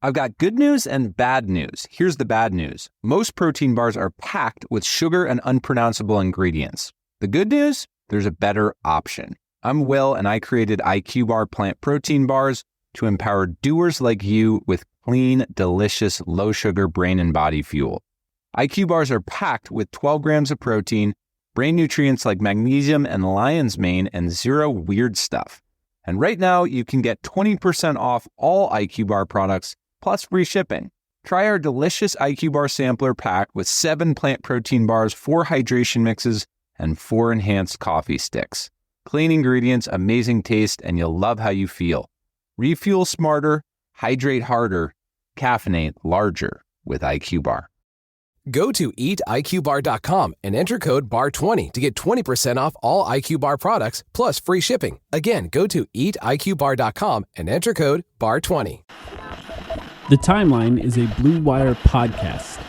I've got good news and bad news. Here's the bad news. Most protein bars are packed with sugar and unpronounceable ingredients. The good news? There's a better option. I'm Will, and I created IQ Bar plant protein bars to empower doers like you with clean, delicious, low-sugar brain and body fuel. IQ bars are packed with 12 grams of protein, brain nutrients like magnesium and lion's mane, and zero weird stuff. And right now, you can get 20% off all IQ Bar products, plus free shipping. Try our delicious IQ Bar sampler pack with 7 plant protein bars, 4 hydration mixes, and 4 enhanced coffee sticks. Clean ingredients, amazing taste, and you'll love how you feel. Refuel smarter, hydrate harder, caffeinate larger with IQ Bar. Go to eatiqbar.com and enter code BAR20 to get 20% off all IQ Bar products plus free shipping. Again, go to eatiqbar.com and enter code BAR20. The Timeline is a Blue Wire podcast.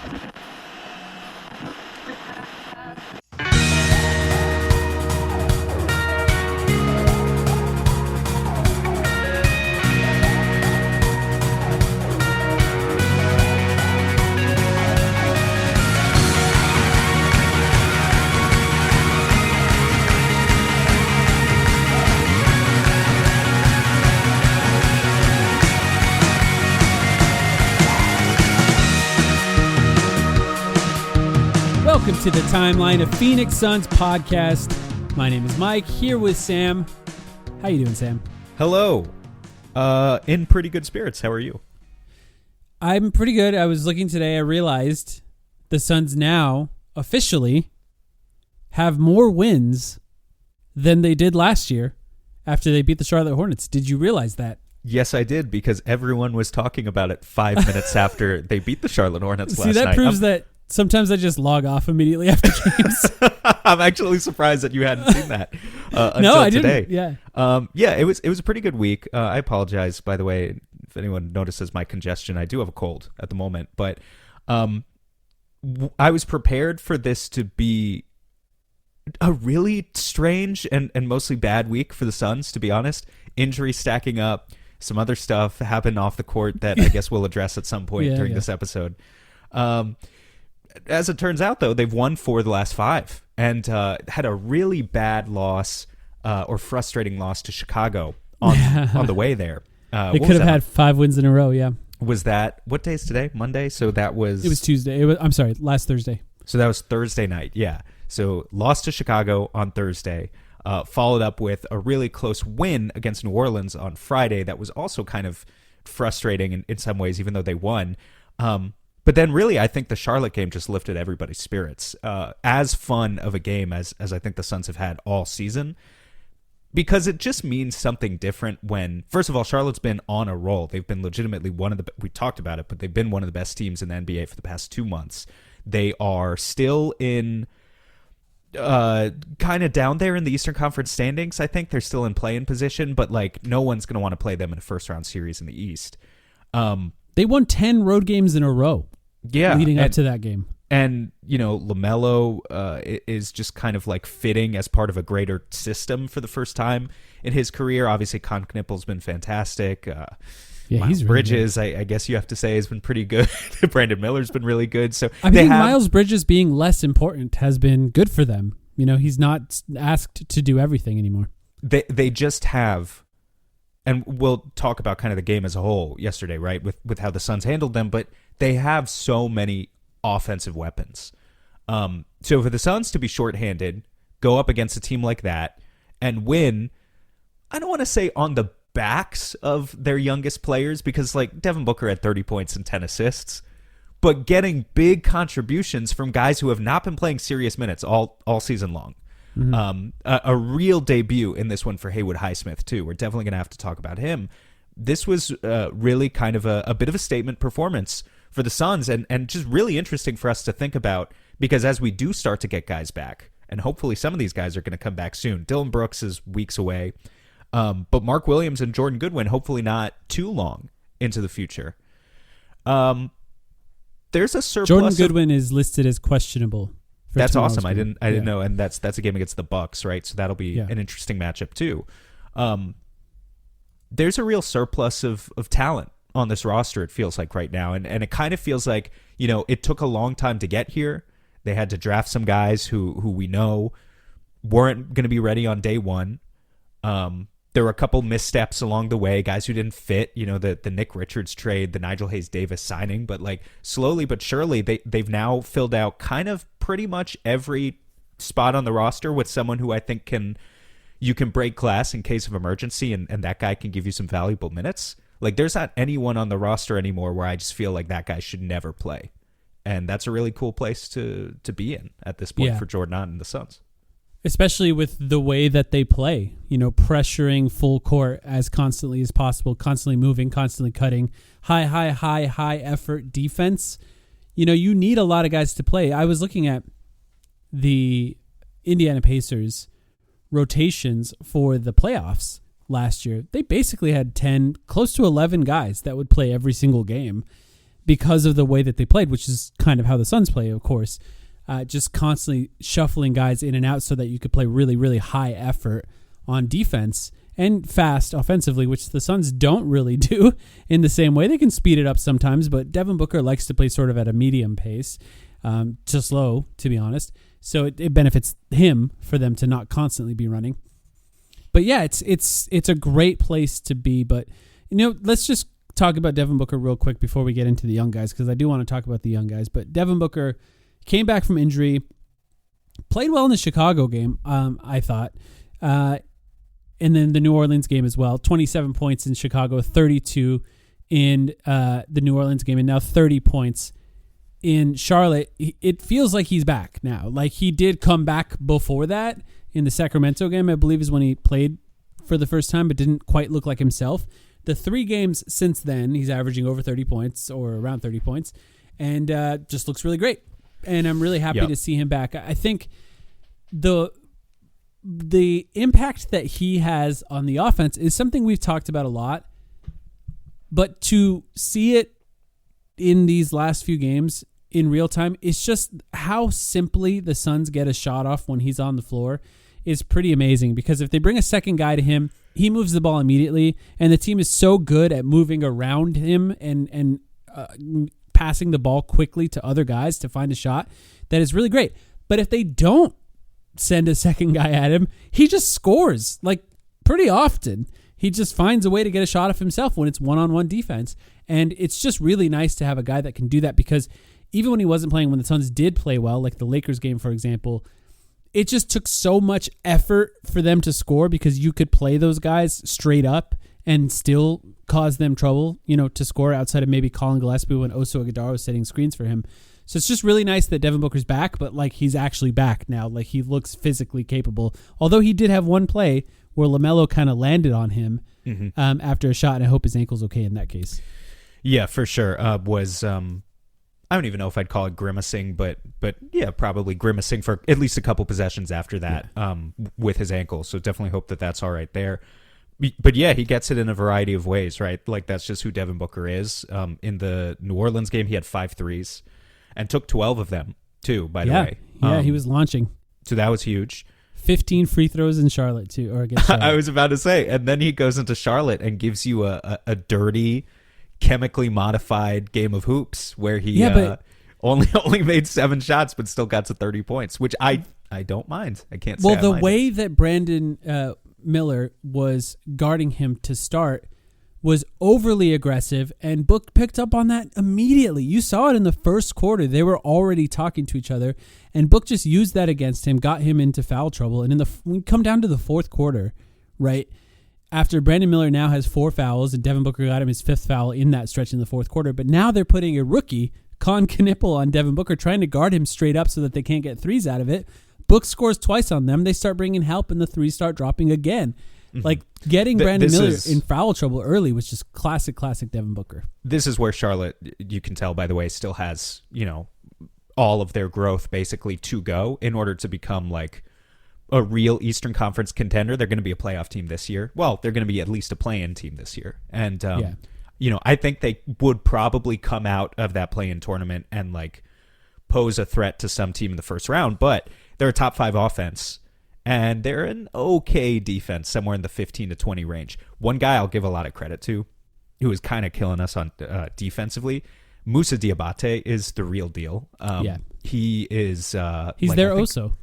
Welcome to the Timeline, a Phoenix Suns podcast. My name is Mike, here with Sam. How you doing, Sam? Hello. In pretty good spirits. How are you? I'm pretty good. I was looking today. I realized the Suns now officially have more wins than they did last year after they beat the Charlotte Hornets. Did you realize that? Yes, I did, because everyone was talking about it 5 minutes after they beat the Charlotte Hornets last night. See, that proves that sometimes I just log off immediately after games. I'm actually surprised that you hadn't seen that until no, I today. Didn't. Yeah. Yeah, it was a pretty good week. I apologize, by the way, if anyone notices my congestion. I do have a cold at the moment, but I was prepared for this to be a really strange and mostly bad week for the Suns, to be honest. Injuries stacking up, some other stuff happened off the court that I guess we'll address at some point during this episode. As it turns out, though, they've won 4 of the last 5 and had a really bad loss or frustrating loss to Chicago on the way there. They could have had 5 wins in a row, yeah. Was that, what day is today? Monday? So that was... It was Tuesday. Last Thursday. So that was Thursday night, yeah. So lost to Chicago on Thursday, followed up with a really close win against New Orleans on Friday that was also kind of frustrating in some ways, even though they won. But then really, I think the Charlotte game just lifted everybody's spirits. As fun of a game as I think the Suns have had all season, because it just means something different when, first of all, Charlotte's been on a roll. They've been legitimately we talked about it, but they've been one of the best teams in the NBA for the past 2 months. They are still in kind of down there in the Eastern Conference standings. I think they're still in play-in position, but like no one's going to want to play them in a first-round series in the East. They won 10 road games in a row. Yeah, leading up to that game. And, you know, LaMelo is just kind of like fitting as part of a greater system for the first time in his career. Obviously, Con Knipple's been fantastic. Miles he's really Bridges, I guess you have to say, has been pretty good. Brandon Miller's been really good. So I think Miles Bridges being less important has been good for them. You know, he's not asked to do everything anymore. They just have, and we'll talk about kind of the game as a whole yesterday, right, with how the Suns handled them, but they have so many offensive weapons. So for the Suns to be shorthanded, go up against a team like that, and win, I don't want to say on the backs of their youngest players, because like Devin Booker had 30 points and 10 assists, but getting big contributions from guys who have not been playing serious minutes all season long. Mm-hmm. A real debut in this one for Haywood Highsmith, too. We're definitely going to have to talk about him. This was really kind of a bit of a statement performance for the Suns, and just really interesting for us to think about, because as we do start to get guys back, and hopefully some of these guys are going to come back soon. Dillon Brooks is weeks away, but Mark Williams and Jordan Goodwin, hopefully not too long into the future. There's a surplus. Jordan Goodwin is listed as questionable. That's awesome. I didn't know, and that's a game against the Bucks, right? So that'll be an interesting matchup too. There's a real surplus of talent on this roster, it feels like right now. And it kind of feels like, it took a long time to get here. They had to draft some guys who we know weren't going to be ready on day one. There were a couple missteps along the way, guys who didn't fit, the Nick Richards trade, the Nigel Hayes-Davis signing, but like slowly but surely they've now filled out kind of pretty much every spot on the roster with someone who I think you can break glass in case of emergency, and that guy can give you some valuable minutes. Like there's not anyone on the roster anymore where I just feel like that guy should never play. And that's a really cool place to be in at this point for Jordan Ott and the Suns. Especially with the way that they play, pressuring full court as constantly as possible, constantly moving, constantly cutting, high effort defense. You need a lot of guys to play. I was looking at the Indiana Pacers rotations for the playoffs last year. They basically had 10, close to 11 guys that would play every single game because of the way that they played, which is kind of how the Suns play, of course. Just constantly shuffling guys in and out so that you could play really, really high effort on defense and fast offensively, which the Suns don't really do in the same way. They can speed it up sometimes, but Devin Booker likes to play sort of at a medium pace, to slow, to be honest. So it benefits him for them to not constantly be running. But yeah, it's a great place to be. But let's just talk about Devin Booker real quick before we get into the young guys, because I do want to talk about the young guys. But Devin Booker came back from injury, played well in the Chicago game, I thought, and then the New Orleans game as well. 27 points in Chicago, 32 in the New Orleans game, and now 30 points in Charlotte. It feels like he's back now. Like he did come back before that in the Sacramento game, I believe is when he played for the first time, but didn't quite look like himself. The 3 games since then, he's averaging over 30 points or around 30 points, and just looks really great. And I'm really happy to see him back. I think the impact that he has on the offense is something we've talked about a lot, but to see it in these last few games in real time, it's just how simply the Suns get a shot off when he's on the floor is pretty amazing, because if they bring a second guy to him, he moves the ball immediately, and the team is so good at moving around him and passing the ball quickly to other guys to find a shot that is really great. But if they don't send a second guy at him, he just scores like pretty often. He just finds a way to get a shot of himself when it's one-on-one defense. And it's just really nice to have a guy that can do that, because even when he wasn't playing, when the Suns did play well, like the Lakers game, for example, it just took so much effort for them to score, because you could play those guys straight up and still cause them trouble, to score outside of maybe Colin Gillespie when Oso Ighodaro was setting screens for him. So it's just really nice that Devin Booker's back, but like he's actually back now. Like he looks physically capable. Although he did have one play where LaMelo kind of landed on him after a shot, and I hope his ankle's okay in that case. Yeah, for sure. I don't even know if I'd call it grimacing, but yeah, probably grimacing for at least a couple possessions after that with his ankle. So definitely hope that that's all right there. But yeah, he gets it in a variety of ways, right? Like that's just who Devin Booker is. In the New Orleans game, he had 5 threes and took 12 of them too, by the way. Yeah, he was launching. So that was huge. 15 free throws in Charlotte too, or against Charlotte. I was about to say, and then he goes into Charlotte and gives you a dirty, chemically modified game of hoops where he only made 7 shots but still got to 30 points, which I don't mind. I can't say well, I the mind way it. that Brandon Miller was guarding him to start was overly aggressive, and Book picked up on that immediately. You saw it in the first quarter. They were already talking to each other, and Book just used that against him, got him into foul trouble. And when you come down to the fourth quarter, right, after Brandon Miller now has 4 fouls, and Devin Booker got him his 5th foul in that stretch in the fourth quarter, but now they're putting a rookie, Con Knipple, on Devin Booker, trying to guard him straight up so that they can't get threes out of it. Book scores twice on them. They start bringing help, and the threes start dropping again. Like getting Brandon Miller in foul trouble early was just classic Devin Booker. This is where Charlotte, you can tell, by the way, still has, all of their growth basically to go in order to become like a real Eastern Conference contender. They're going to be a playoff team this year. Well, they're going to be at least a play-in team this year. And, I think they would probably come out of that play-in tournament and like pose a threat to some team in the first round, but they're a top 5 offense. And they're an okay defense, somewhere in the 15 to 20 range. One guy I'll give a lot of credit to who is kind of killing us on defensively. Moussa Diabate is the real deal. He is. He's their Oso.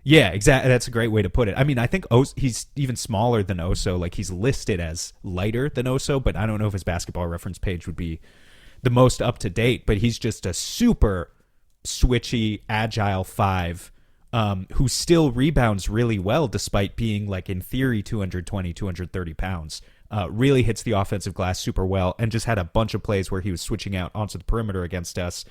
Yeah, exactly. That's a great way to put it. I mean, I think he's even smaller than Oso. Like, he's listed as lighter than Oso, but I don't know if his Basketball Reference page would be the most up to date. But he's just a super switchy, agile 5 who still rebounds really well despite being, like, in theory, 220, 230 pounds. Really hits the offensive glass super well and just had a bunch of plays where he was switching out onto the perimeter against us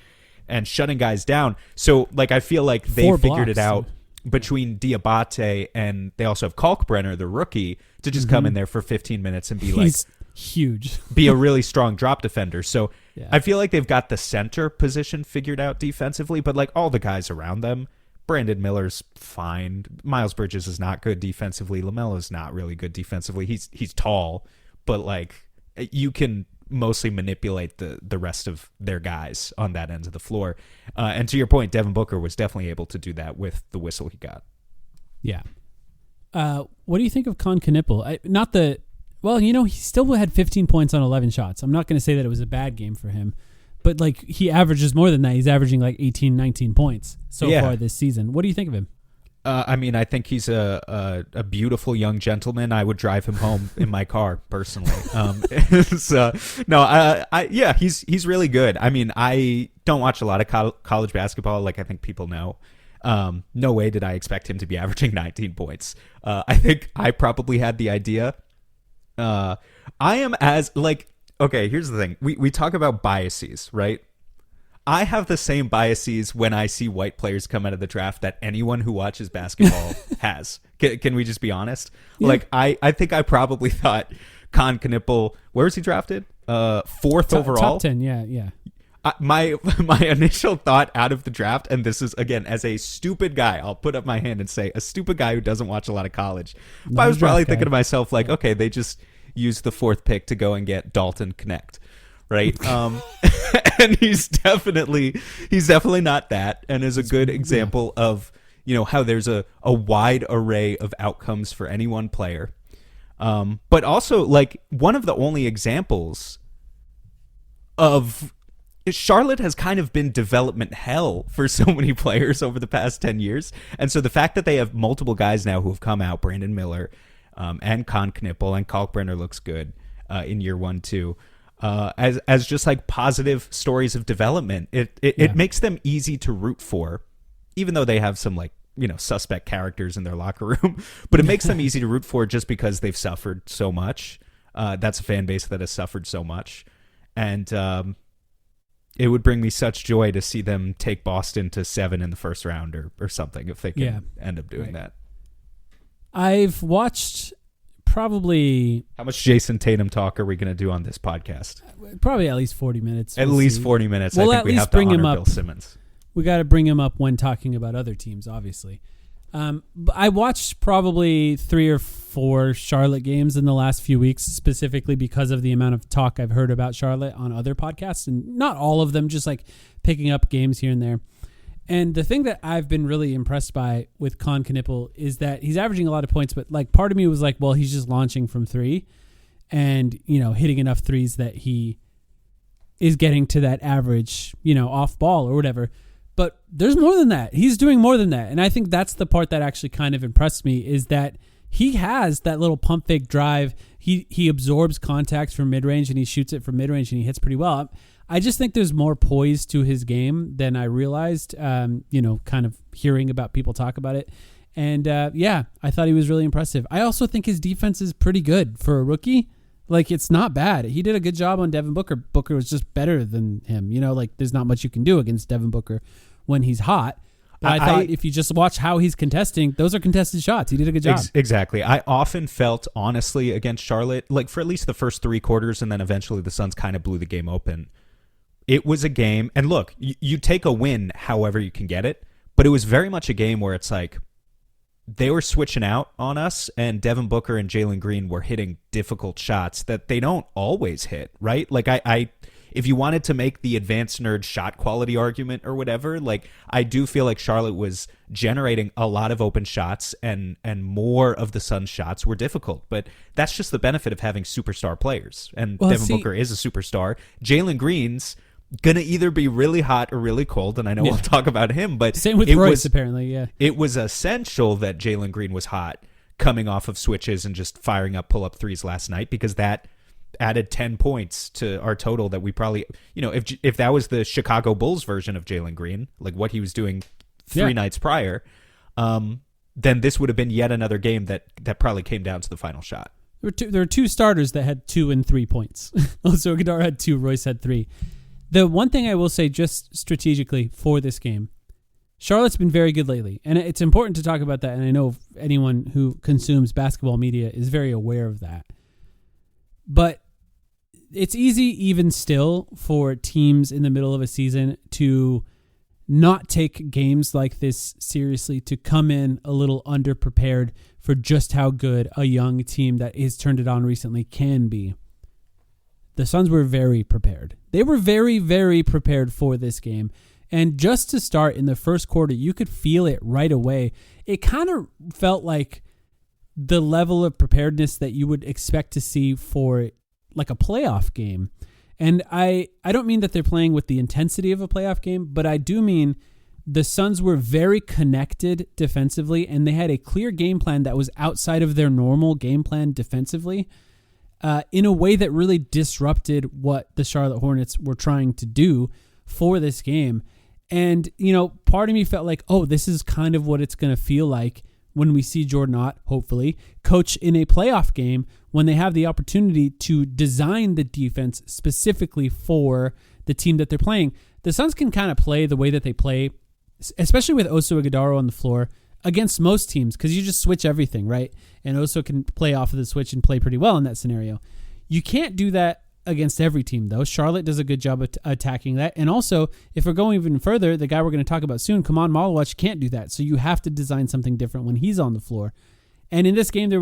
and shutting guys down. So, like, I feel like they figured it out between Diabate and they also have Kalkbrenner, the rookie, to just come in there for 15 minutes and be He's huge. be a really strong drop defender. So I feel like they've got the center position figured out defensively, but like all the guys around them, Brandon Miller's fine. Miles Bridges is not good defensively. LaMelo's not really good defensively. He's tall, but like you can mostly manipulate the rest of their guys on that end of the floor. And to your point, Devin Booker was definitely able to do that with the whistle he got. Yeah. What do you think of Con Knipple? He still had 15 points on 11 shots. I'm not going to say that it was a bad game for him, but like he averages more than that. He's averaging like 18, 19 points so far this season. What do you think of him? I mean, I think he's a beautiful young gentleman. I would drive him home in my car personally. He's really good. I mean, I don't watch a lot of college basketball, like I think people know. No way did I expect him to be averaging 19 points. I think I probably had the idea. I am here's the thing. We talk about biases, right? I have the same biases when I see white players come out of the draft that anyone who watches basketball has. Can we just be honest? Yeah. Like, I think I probably thought Con Knipple, where was he drafted? Fourth overall? Top 10, yeah. My initial thought out of the draft, and this is, again, as a stupid guy, I'll put up my hand and say, a stupid guy who doesn't watch a lot of college. But I was probably thinking to myself, like, okay, they just used the 4th pick to go and get Dalton Connect. Right. And he's definitely not that, and is a good example of, how there's a wide array of outcomes for any one player. But also, like, one of the only examples of Charlotte has kind of been development hell for so many players over the past 10 years. And so the fact that they have multiple guys now who have come out, Brandon Miller and Con Knipple, and Kalkbrenner looks good in year 1 too. As just like positive stories of development, it makes them easy to root for, even though they have some like, suspect characters in their locker room, but it makes them easy to root for just because they've suffered so much. That's a fan base that has suffered so much. And it would bring me such joy to see them take Boston to 7 in the first round or something, if they can end up doing that. I've watched probably... How much Jason Tatum talk are we going to do on this podcast? Probably at least 40 minutes. At least 40 minutes. We'll I think at we least have to bring him honor up. Bill Simmons. We got to bring him up when talking about other teams, obviously. But I watched probably 3 or 4 Charlotte games in the last few weeks, specifically because of the amount of talk I've heard about Charlotte on other podcasts, and not all of them, just like picking up games here and there. And the thing that I've been really impressed by with Con Knipple is that he's averaging a lot of points, but like part of me was like, well, he's just launching from 3 and, hitting enough threes that he is getting to that average, off ball or whatever. But there's more than that. He's doing more than that. And I think that's the part that actually kind of impressed me, is that he has that little pump fake drive. He absorbs contact from mid-range and he shoots it from mid-range and he hits pretty well. I just think there's more poise to his game than I realized, kind of hearing about people talk about it. And I thought he was really impressive. I also think his defense is pretty good for a rookie. Like, it's not bad. He did a good job on Devin Booker. Booker was just better than him. There's not much you can do against Devin Booker when he's hot. But I thought if you just watch how he's contesting, those are contested shots. He did a good job. Exactly. I often felt, honestly, against Charlotte, like for at least the first 3 quarters, and then eventually the Suns kind of blew the game open. It was a game, and look, you take a win however you can get it, but it was very much a game where it's like they were switching out on us, and Devin Booker and Jalen Green were hitting difficult shots that they don't always hit, right? Like if you wanted to make the advanced nerd shot quality argument or whatever, like I do feel like Charlotte was generating a lot of open shots and more of the Suns' shots were difficult. But that's just the benefit of having superstar players. And Devin Booker is a superstar. Jalen Green's gonna either be really hot or really cold, and I know we'll talk about him, but same with Royce, apparently. Yeah, it was essential that Jalen Green was hot coming off of switches and just firing up pull-up threes last night, because that added 10 points to our total that we probably, if that was the Chicago Bulls version of Jalen Green, like what he was doing three nights prior, then this would have been yet another game that probably came down to the final shot. There were two starters that had 2 and 3 points. Also, Iguodala had 2, Royce had 3. The one thing I will say just strategically for this game, Charlotte's been very good lately, and it's important to talk about that, and I know anyone who consumes basketball media is very aware of that. But it's easy even still for teams in the middle of a season to not take games like this seriously, to come in a little underprepared for just how good a young team that has turned it on recently can be. The Suns were very prepared. They were very, very prepared for this game. And just to start in the first quarter, you could feel it right away. It kind of felt like the level of preparedness that you would expect to see for like a playoff game. And I don't mean that they're playing with the intensity of a playoff game, but I do mean the Suns were very connected defensively, and they had a clear game plan that was outside of their normal game plan defensively, in a way that really disrupted what the Charlotte Hornets were trying to do for this game. And, part of me felt like, oh, this is kind of what it's going to feel like when we see Jordan Ott, hopefully, coach in a playoff game when they have the opportunity to design the defense specifically for the team that they're playing. The Suns can kind of play the way that they play, especially with Oso Ighodaro on the floor, against most teams, because you just switch everything, right? And Oso can play off of the switch and play pretty well in that scenario. You can't do that against every team, though. Charlotte does a good job of attacking that. And also, if we're going even further, the guy we're going to talk about soon, Kaman Malawach, can't do that. So you have to design something different when he's on the floor. And in this game, they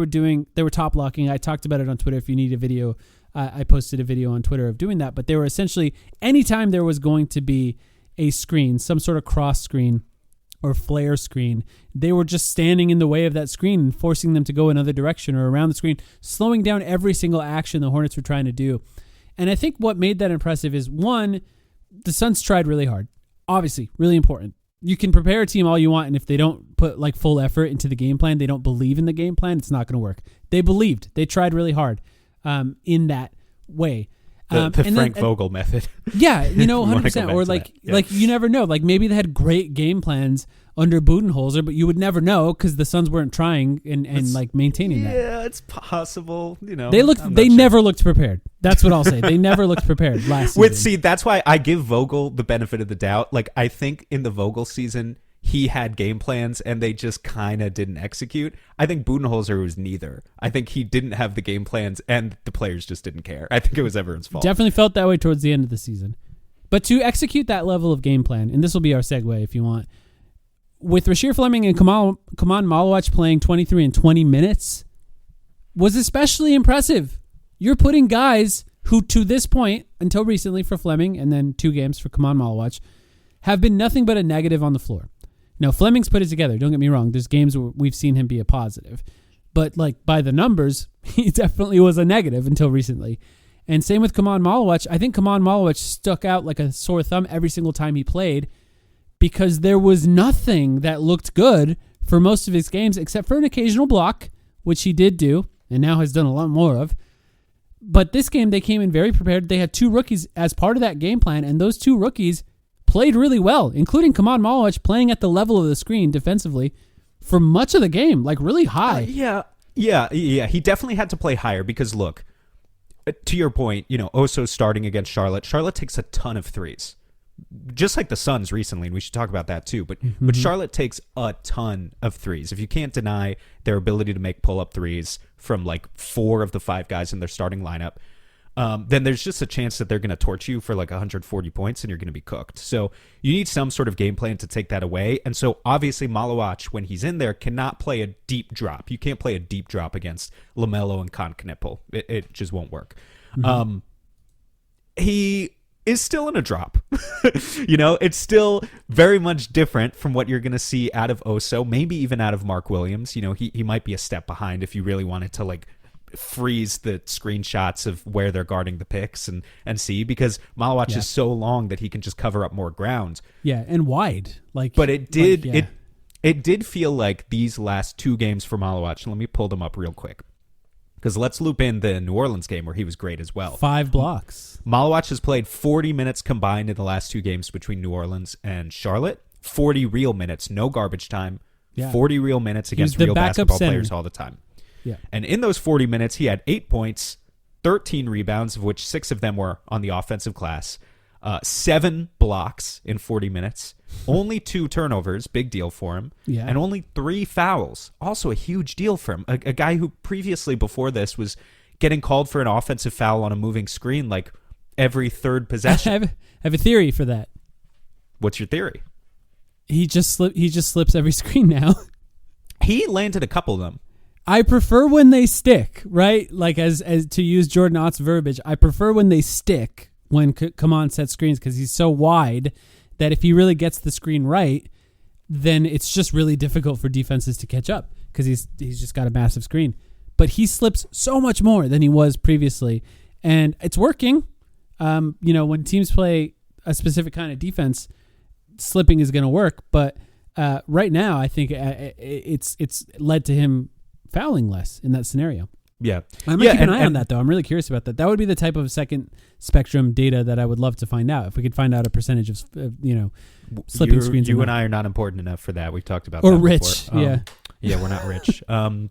were top blocking. I talked about it on Twitter. If you need a video, I posted a video on Twitter of doing that. But they were essentially, anytime there was going to be a screen, some sort of cross screen or flare screen, they were just standing in the way of that screen and forcing them to go another direction or around the screen, slowing down every single action the Hornets were trying to do. And I think what made that impressive is, one, the Suns tried really hard. Obviously, really important. You can prepare a team all you want, and if they don't put like full effort into the game plan, they don't believe in the game plan, it's not going to work. They believed. They tried really hard in that way. The Frank Vogel method. Yeah, 100%. Or like you never know. Like maybe they had great game plans under Budenholzer, but you would never know because the Suns weren't trying and like maintaining that. Yeah, it's possible. They never looked prepared. That's what I'll say. They never looked prepared last season. See, that's why I give Vogel the benefit of the doubt. Like I think in the Vogel season, he had game plans and they just kind of didn't execute. I think Budenholzer was neither. I think he didn't have the game plans and the players just didn't care. I think it was everyone's fault. Definitely felt that way towards the end of the season. But to execute that level of game plan, and this will be our segue if you want, with Rasheer Fleming and Kaman Malawach playing 23 and 20 minutes was especially impressive. You're putting guys who to this point, until recently for Fleming and then 2 games for Kaman Malawach, have been nothing but a negative on the floor. Now, Fleming's put it together. Don't get me wrong. There's games where we've seen him be a positive. But like by the numbers, he definitely was a negative until recently. And same with Kaman Malawach. I think Kaman Malawach stuck out like a sore thumb every single time he played because there was nothing that looked good for most of his games except for an occasional block, which he did do and now has done a lot more of. But this game, they came in very prepared. They had 2 rookies as part of that game plan, and those 2 rookies played really well, including Kaman Malawach playing at the level of the screen defensively for much of the game, like really high. Yeah. He definitely had to play higher because, look, to your point, Oso starting against Charlotte. Charlotte takes a ton of threes, just like the Suns recently, and we should talk about that too. But Charlotte takes a ton of threes. If you can't deny their ability to make pull-up threes from like 4 of the 5 guys in their starting lineup, then there's just a chance that they're going to torch you for like 140 points and you're going to be cooked. So you need some sort of game plan to take that away. And so obviously Malawach, when he's in there, cannot play a deep drop. You can't play a deep drop against LaMelo and Con Knippel. It just won't work. He is still in a drop. It's still very much different from what you're going to see out of Oso, maybe even out of Mark Williams. He might be a step behind if you really wanted to like freeze the screenshots of where they're guarding the picks and see, because Malawach is so long that he can just cover up more ground. Yeah, and wide. But it did feel like these last two games for Malawach. Let me pull them up real quick, because let's loop in the New Orleans game where he was great as well. 5 blocks. Malawach has played 40 minutes combined in the last two games between New Orleans and Charlotte. 40 real minutes, no garbage time. Yeah. 40 real minutes against real basketball players all the time. Yeah. And in those 40 minutes, he had 8 points, 13 rebounds, of which 6 of them were on the offensive glass, 7 blocks in 40 minutes, only 2 turnovers, big deal for him, and only 3 fouls, also a huge deal for him. A guy who previously, before this, was getting called for an offensive foul on a moving screen like every third possession. I have a theory for that. What's your theory? He just slips every screen now. He landed a couple of them. I prefer when they stick, right? Like as to use Jordan Ott's verbiage, I prefer when they stick when Kaman sets screens, because he's so wide that if he really gets the screen right, then it's just really difficult for defenses to catch up because he's just got a massive screen. But he slips so much more than he was previously, and it's working. When teams play a specific kind of defense, slipping is going to work. But right now, I think it's led to him fouling less in that scenario. Yeah. I'm going to keep an eye on that, though. I'm really curious about that. That would be the type of second spectrum data that I would love to find out. If we could find out a percentage of, slipping screens. You and I are not important enough for that. We've talked about that. Or rich, before. yeah. Yeah, we're not rich.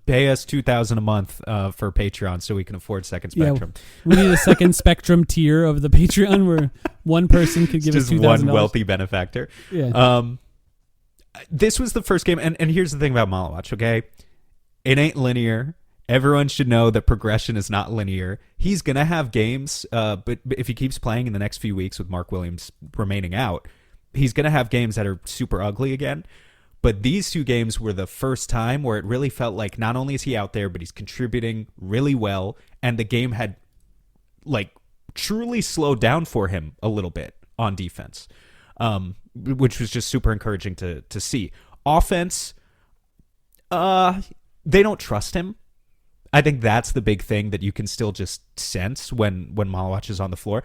Pay us $2,000 a month for Patreon so we can afford Second Spectrum. Yeah, we need a Second Spectrum tier of the Patreon where one person could give us $2,000. Just one wealthy benefactor. Yeah. This was the first game, and here's the thing about Malawach, okay? It ain't linear. Everyone should know that progression is not linear. He's going to have games, but if he keeps playing in the next few weeks with Mark Williams remaining out, he's going to have games that are super ugly again. But these two games were the first time where it really felt like not only is he out there, but he's contributing really well, and the game had like truly slowed down for him a little bit on defense, which was just super encouraging to see. Offense, they don't trust him. I think that's the big thing that you can still just sense when Malawach is on the floor.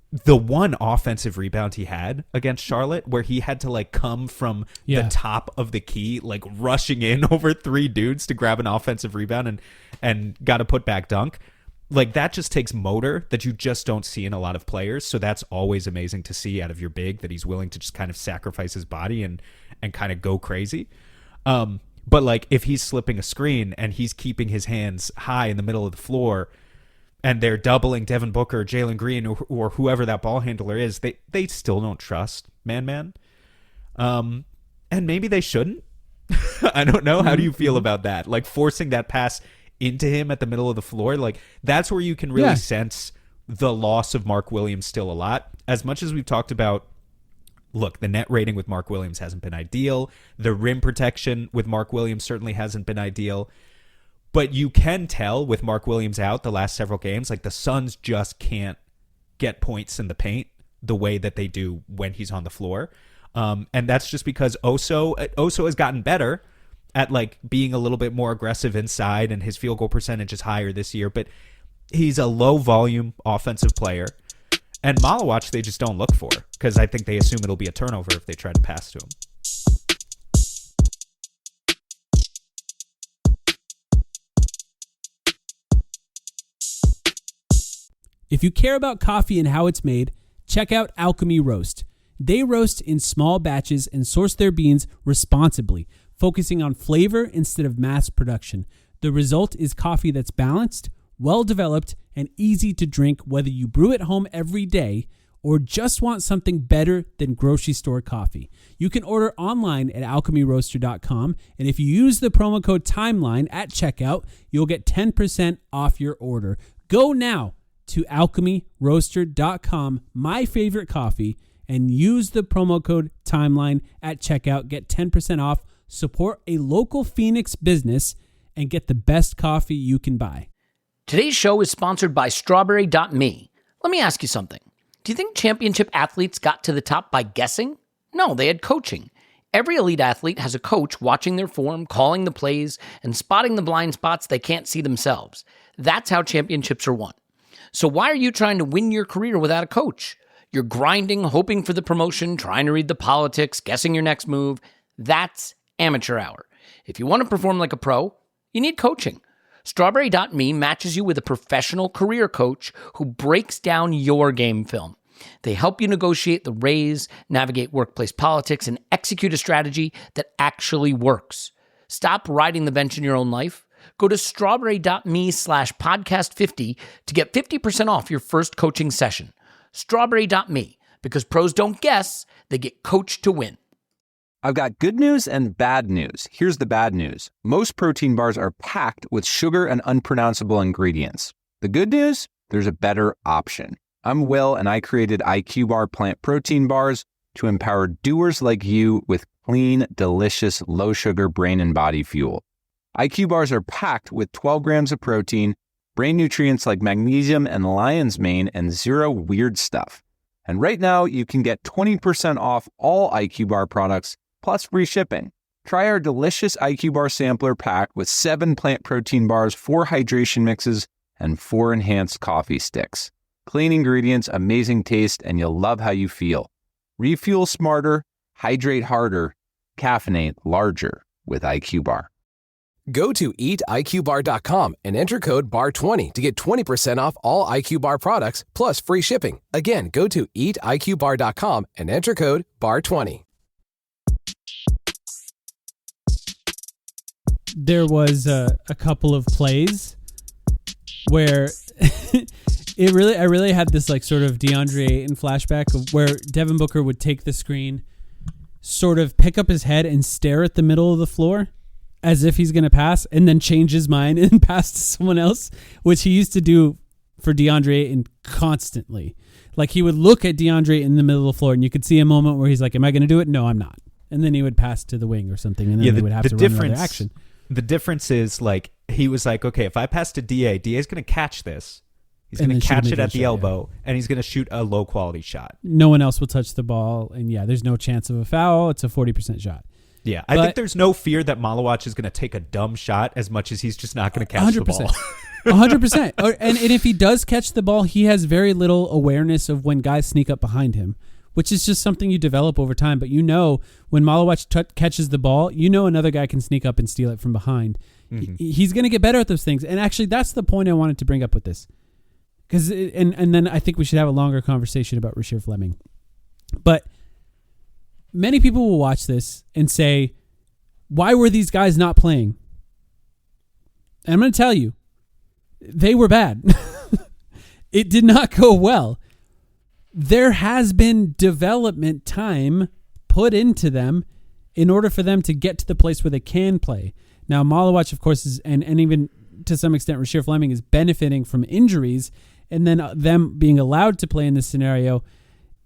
The one offensive rebound he had against Charlotte, where he had to like come from the top of the key, like rushing in over 3 dudes to grab an offensive rebound and got a putback dunk. Like that just takes motor that you just don't see in a lot of players. So that's always amazing to see out of your big, that he's willing to just kind of sacrifice his body and kind of go crazy. But like if he's slipping a screen and he's keeping his hands high in the middle of the floor, and they're doubling Devin Booker, Jalen Green, or whoever that ball handler is, they still don't trust man. And maybe they shouldn't. I don't know. How do you feel about that? Like forcing that pass into him at the middle of the floor, like that's where you can really sense the loss of Mark Williams still a lot. As much as we've talked about, look, the net rating with Mark Williams hasn't been ideal. The rim protection with Mark Williams certainly hasn't been ideal. But you can tell with Mark Williams out the last several games, like the Suns just can't get points in the paint the way that they do when he's on the floor. And that's just because Oso has gotten better at like being a little bit more aggressive inside, and his field goal percentage is higher this year. But he's a low volume offensive player. And Malawach they just don't look for, because I think they assume it'll be a turnover if they try to pass to him. If you care about coffee and how it's made, check out Alchemy Roast. They roast in small batches and source their beans responsibly, focusing on flavor instead of mass production. The result is coffee that's balanced, well-developed, and easy to drink, whether you brew at home every day or just want something better than grocery store coffee. You can order online at alchemyroaster.com, and if you use the promo code TIMELINE at checkout, you'll get 10% off your order. Go now to alchemyroaster.com, my favorite coffee, and use the promo code TIMELINE at checkout. Get 10% off, support a local Phoenix business, and get the best coffee you can buy. Today's show is sponsored by Strawberry.me. Let me ask you something. Do you think championship athletes got to the top by guessing? No, they had coaching. Every elite athlete has a coach watching their form, calling the plays, and spotting the blind spots they can't see themselves. That's how championships are won. So why are you trying to win your career without a coach? You're grinding, hoping for the promotion, trying to read the politics, guessing your next move. That's amateur hour. If you want to perform like a pro, you need coaching. Strawberry.me matches you with a professional career coach who breaks down your game film. They help you negotiate the raise, navigate workplace politics, and execute a strategy that actually works. Stop riding the bench in your own life. Go to strawberry.me/podcast50 to get 50% off your first coaching session. Strawberry.me, because pros don't guess, they get coached to win. I've got good news and bad news. Here's the bad news. Most protein bars are packed with sugar and unpronounceable ingredients. The good news? There's a better option. I'm Will, and I created IQ Bar plant protein bars to empower doers like you with clean, delicious, low-sugar brain and body fuel. IQ bars are packed with 12 grams of protein, brain nutrients like magnesium and lion's mane, and zero weird stuff. And right now, you can get 20% off all IQ Bar products, plus free shipping. Try our delicious IQ Bar sampler pack with 7 plant protein bars, 4 hydration mixes, and 4 enhanced coffee sticks. Clean ingredients, amazing taste, and you'll love how you feel. Refuel smarter, hydrate harder, caffeinate larger with IQ Bar. Go to eatiqbar.com and enter code BAR20 to get 20% off all IQ Bar products plus free shipping. Again, go to eatiqbar.com and enter code BAR20. There was a couple of plays where I really had this like sort of DeAndre Ayton flashback of where Devin Booker would take the screen, sort of pick up his head and stare at the middle of the floor as if he's going to pass, and then change his mind and pass to someone else, which he used to do for DeAndre Ayton constantly. Like he would look at DeAndre in the middle of the floor, and you could see a moment where he's like, am I going to do it? No, I'm not. And then he would pass to the wing or something, and then they would have to run another action. The difference is, like, he was like, okay, if I pass to DA, DA's going to catch this. He's going to catch it at the elbow, and he's going to shoot a low-quality shot. No one else will touch the ball, and yeah, there's no chance of a foul. It's a 40% shot. Yeah, I think there's no fear that Malawach is going to take a dumb shot as much as he's just not going to catch 100%. the ball. 100%. And if he does catch the ball, he has very little awareness of when guys sneak up behind him, which is just something you develop over time. But you know when Malawach catches the ball, you know another guy can sneak up and steal it from behind. Mm-hmm. He's going to get better at those things. And actually, that's the point I wanted to bring up with this. And then I think we should have a longer conversation about Rasheer Fleming. But many people will watch this and say, why were these guys not playing? And I'm going to tell you, they were bad. It did not go well. There has been development time put into them in order for them to get to the place where they can play. Now, Malawach, of course, is, and even to some extent, Rasheer Fleming is benefiting from injuries, and then them being allowed to play in this scenario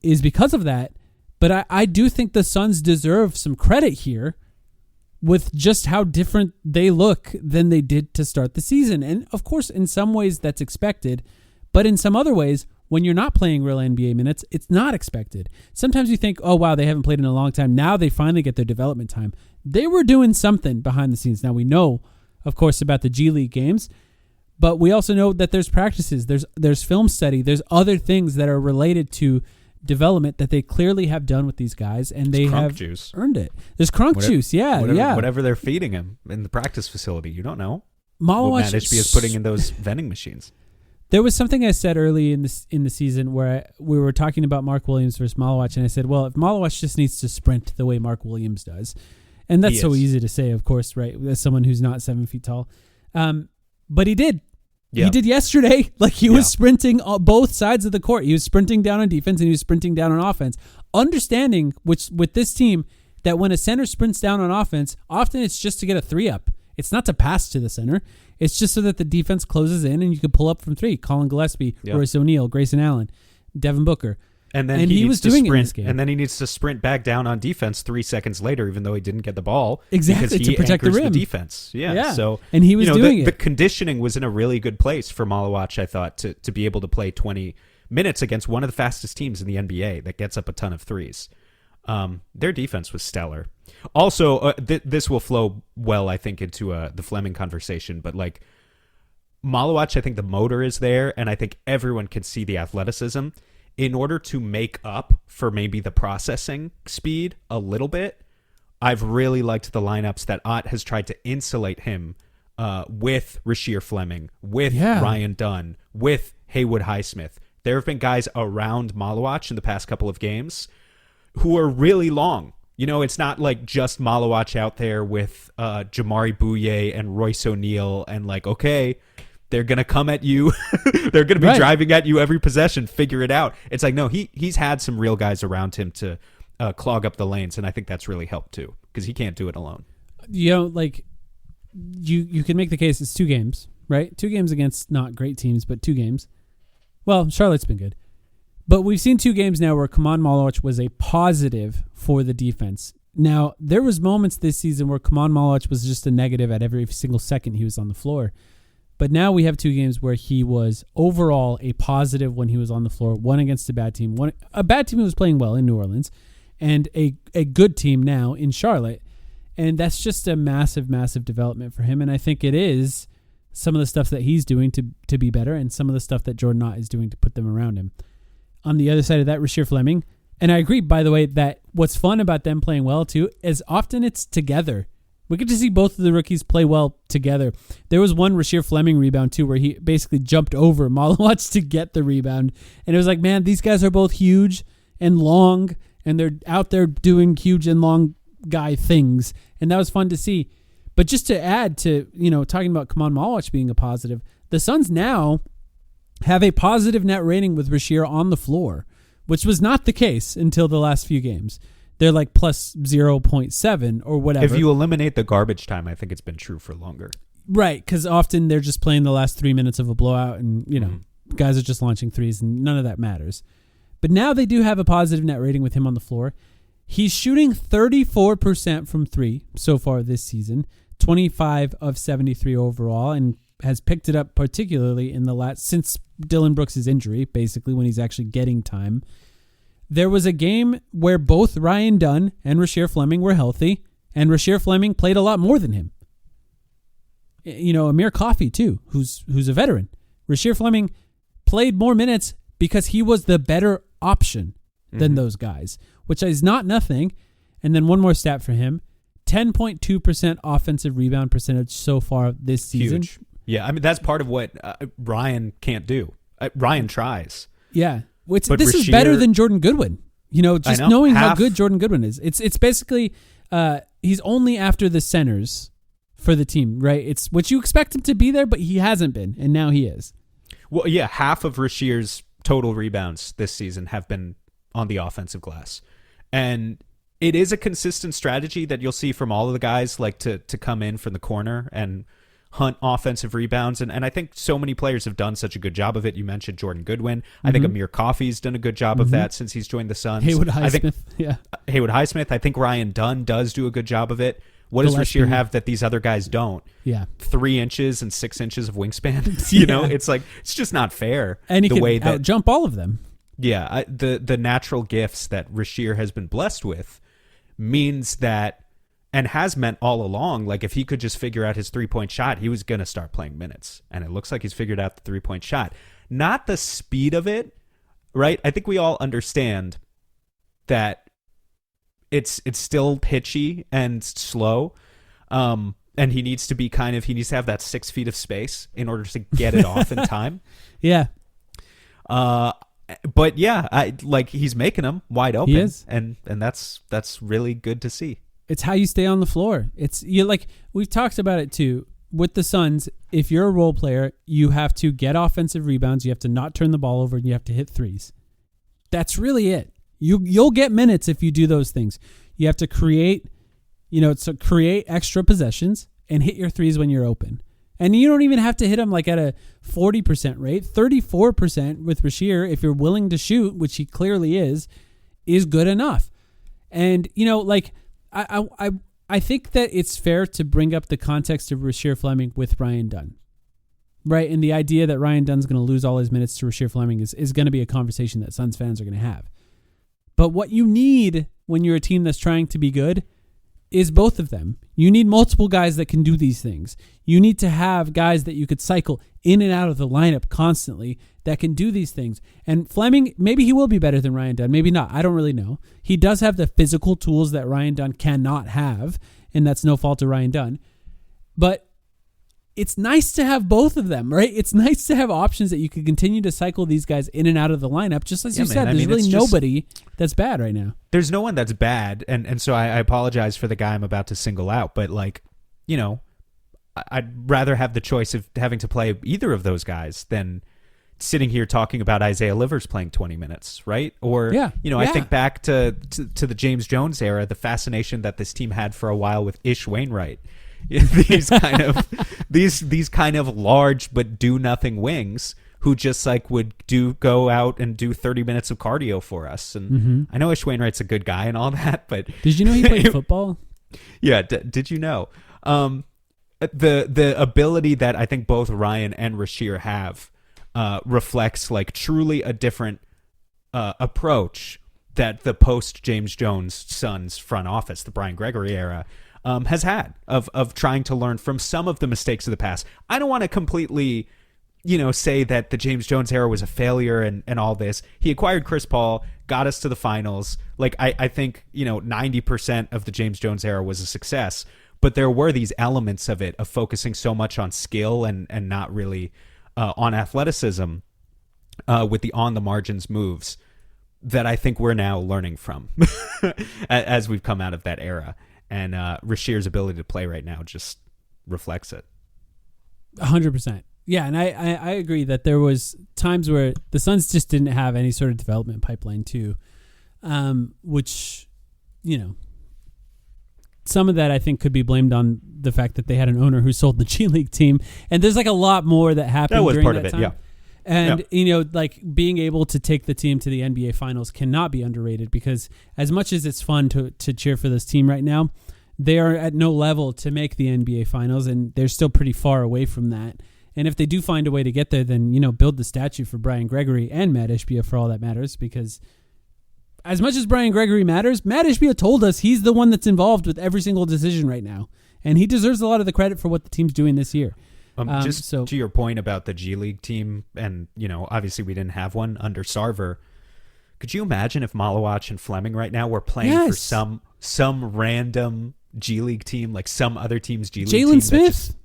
is because of that. But I do think the Suns deserve some credit here with just how different they look than they did to start the season. And of course, in some ways that's expected, but in some other ways, when you're not playing real NBA minutes, it's not expected. Sometimes you think, oh, wow, they haven't played in a long time. Now they finally get their development time. They were doing something behind the scenes. Now we know, of course, about the G League games, but we also know that there's practices, there's film study, there's other things that are related to development that they clearly have done with these guys, and they have earned it. There's crunk juice, whatever they're feeding him in the practice facility. You don't know Malawach, what Matt Ishbia is putting in those vending machines. There was something I said early in the season where we were talking about Mark Williams versus Malawach, and I said, well, if Malawach just needs to sprint the way Mark Williams does, and that's so easy to say, of course, right, as someone who's not 7 feet tall, but he did. Yeah. He did yesterday. Like he was sprinting on both sides of the court. He was sprinting down on defense and he was sprinting down on offense. Understanding with this team that when a center sprints down on offense, often it's just to get a 3-up. It's not to pass to the center. It's just so that the defense closes in and you can pull up from 3. Colin Gillespie, Royce O'Neal, Grayson Allen, Devin Booker. And then he was doing it in this game. And then he needs to sprint back down on defense 3 seconds later, even though he didn't get the ball. Exactly, because he to protect the rim. The defense. Yeah. So, and he was doing it. The conditioning was in a really good place for Malawach, I thought, to be able to play 20 minutes against one of the fastest teams in the NBA that gets up a ton of threes. Their defense was stellar. Also, this will flow well, I think, into the Fleming conversation, but like Malewicz, I think the motor is there, and I think everyone can see the athleticism. In order to make up for maybe the processing speed a little bit, I've really liked the lineups that Ott has tried to insulate him with Rasheer Fleming, with Ryan Dunn, with Haywood Highsmith. There have been guys around Malewicz in the past couple of games who are really long. You know, it's not like just Malewicz out there with Jamari Bouye and Royce O'Neal and like, okay, they're going to come at you. They're going to be driving at you every possession. Figure it out. It's like, no, he's had some real guys around him to clog up the lanes, and I think that's really helped too because he can't do it alone. You know, like you can make the case it's 2 games, right? 2 games against not great teams, but 2 games. Well, Charlotte's been good. But we've seen 2 games now where Kaman Malewicz was a positive for the defense. Now, there was moments this season where Kaman Malewicz was just a negative at every single second he was on the floor. But now we have 2 games where he was overall a positive when he was on the floor, one against a bad team, a bad team who was playing well in New Orleans, and a good team now in Charlotte. And that's just a massive, massive development for him. And I think it is some of the stuff that he's doing to be better and some of the stuff that Jordan Ott is doing to put them around him. On the other side of that, Rasheer Fleming. And I agree, by the way, that what's fun about them playing well, too, is often it's together. We get to see both of the rookies play well together. There was one Rasheer Fleming rebound, too, where he basically jumped over Malewicz to get the rebound. And it was like, man, these guys are both huge and long, and they're out there doing huge and long guy things. And that was fun to see. But just to add to, talking about Kaman Malewicz being a positive, the Suns now have a positive net rating with Rasheer on the floor, which was not the case until the last few games. They're like plus 0.7 or whatever. If you eliminate the garbage time, I think it's been true for longer. Right, because often they're just playing the last 3 minutes of a blowout and, guys are just launching threes and none of that matters. But now they do have a positive net rating with him on the floor. He's shooting 34% from 3 so far this season, 25 of 73 overall, and has picked it up particularly in the last, since Dillon Brooks' injury, basically when he's actually getting time. There was a game where both Ryan Dunn and Rasheer Fleming were healthy, and Rasheer Fleming played a lot more than him. Amir Coffey too, who's a veteran. Rasheer Fleming played more minutes because he was the better option than those guys, which is not nothing. And then one more stat for him, 10.2% offensive rebound percentage so far this season. Huge. Yeah, I mean, that's part of what Ryan can't do. Ryan tries. Yeah. This is better than Jordan Goodwin. Just knowing how good Jordan Goodwin is. It's basically, he's only after the centers for the team, right? It's what you expect him to be there, but he hasn't been, and now he is. Well, yeah, half of Rasheer's total rebounds this season have been on the offensive glass. And it is a consistent strategy that you'll see from all of the guys, like to come in from the corner and hunt offensive rebounds. And I think so many players have done such a good job of it. You mentioned Jordan Goodwin. I think Amir Coffey's done a good job of that since he's joined the Suns. Haywood Highsmith, Haywood Highsmith. I think Ryan Dunn does do a good job of it. What does Rasheer have that these other guys don't? Yeah. 3 inches and 6 inches of wingspan. It's like, it's just not fair. And he can jump all of them. Yeah. The natural gifts that Rasheer has been blessed with means that, and has meant all along, like if he could just figure out his 3-point shot, he was going to start playing minutes. And it looks like he's figured out the 3-point shot. Not the speed of it, right? I think we all understand that it's still pitchy and slow. And he needs to have that 6 feet of space in order to get it off in time. Yeah. But yeah, he's making them wide open. He is. And that's really good to see. It's how you stay on the floor. We've talked about it too. With the Suns, if you're a role player, you have to get offensive rebounds, you have to not turn the ball over, and you have to hit threes. That's really it. You'll get minutes if you do those things. You have to create extra possessions and hit your threes when you're open. And you don't even have to hit them like at a 40% rate. 34% with Rasheer, if you're willing to shoot, which he clearly is good enough. And, I think that it's fair to bring up the context of Rasheer Fleming with Ryan Dunn. right? And the idea that Ryan Dunn's going to lose all his minutes to Rasheer Fleming is going to be a conversation that Suns fans are going to have. But what you need when you're a team that's trying to be good is both of them. You need multiple guys that can do these things. You need to have guys that you could cycle in and out of the lineup constantly that can do these things. And Fleming, maybe he will be better than Ryan Dunn. Maybe not. I don't really know. He does have the physical tools that Ryan Dunn cannot have, and that's no fault of Ryan Dunn. But it's nice to have both of them, right? It's nice to have options that you can continue to cycle these guys in and out of the lineup. Just as you said, there's really nobody that's bad right now. There's no one that's bad, and so I apologize for the guy I'm about to single out, but like, you know, I'd rather have the choice of having to play either of those guys than sitting here talking about Isaiah Livers playing 20 minutes, right? Or, I think back to the James Jones era, the fascination that this team had for a while with Ish Wainwright. these kind of large but do nothing wings who just like would go out and do 30 minutes of cardio for us. And I know Ish Wainwright's a good guy and all that, but did you know he played football? Yeah, did you know? The ability that I think both Ryan and Rasheer have reflects like truly a different approach that the post James Jones Suns front office, the Brian Gregory era, has had of trying to learn from some of the mistakes of the past. I don't want to completely, say that the James Jones era was a failure and all this. He acquired Chris Paul, got us to the finals. Like I think, 90% of the James Jones era was a success, but there were these elements of it of focusing so much on skill and not really on athleticism with the on the margins moves that I think we're now learning from as we've come out of that era. And Rasheer's ability to play right now just reflects it. 100%. Yeah, and I agree that there was times where the Suns just didn't have any sort of development pipeline too, which, some of that I think could be blamed on the fact that they had an owner who sold the G League team. And there's like a lot more that happened that was during part that of it, time. yeah. And, like being able to take the team to the NBA Finals cannot be underrated because as much as it's fun to cheer for this team right now, they are at no level to make the NBA Finals, and they're still pretty far away from that. And if they do find a way to get there, then, build the statue for Brian Gregory and Matt Ishbia for all that matters, because as much as Brian Gregory matters, Matt Ishbia told us he's the one that's involved with every single decision right now, and he deserves a lot of the credit for what the team's doing this year. To your point about the G League team, and, obviously we didn't have one under Sarver. Could you imagine if Malawach and Fleming right now were playing for some random G League team, like some other team's G League team? Jalen Smith.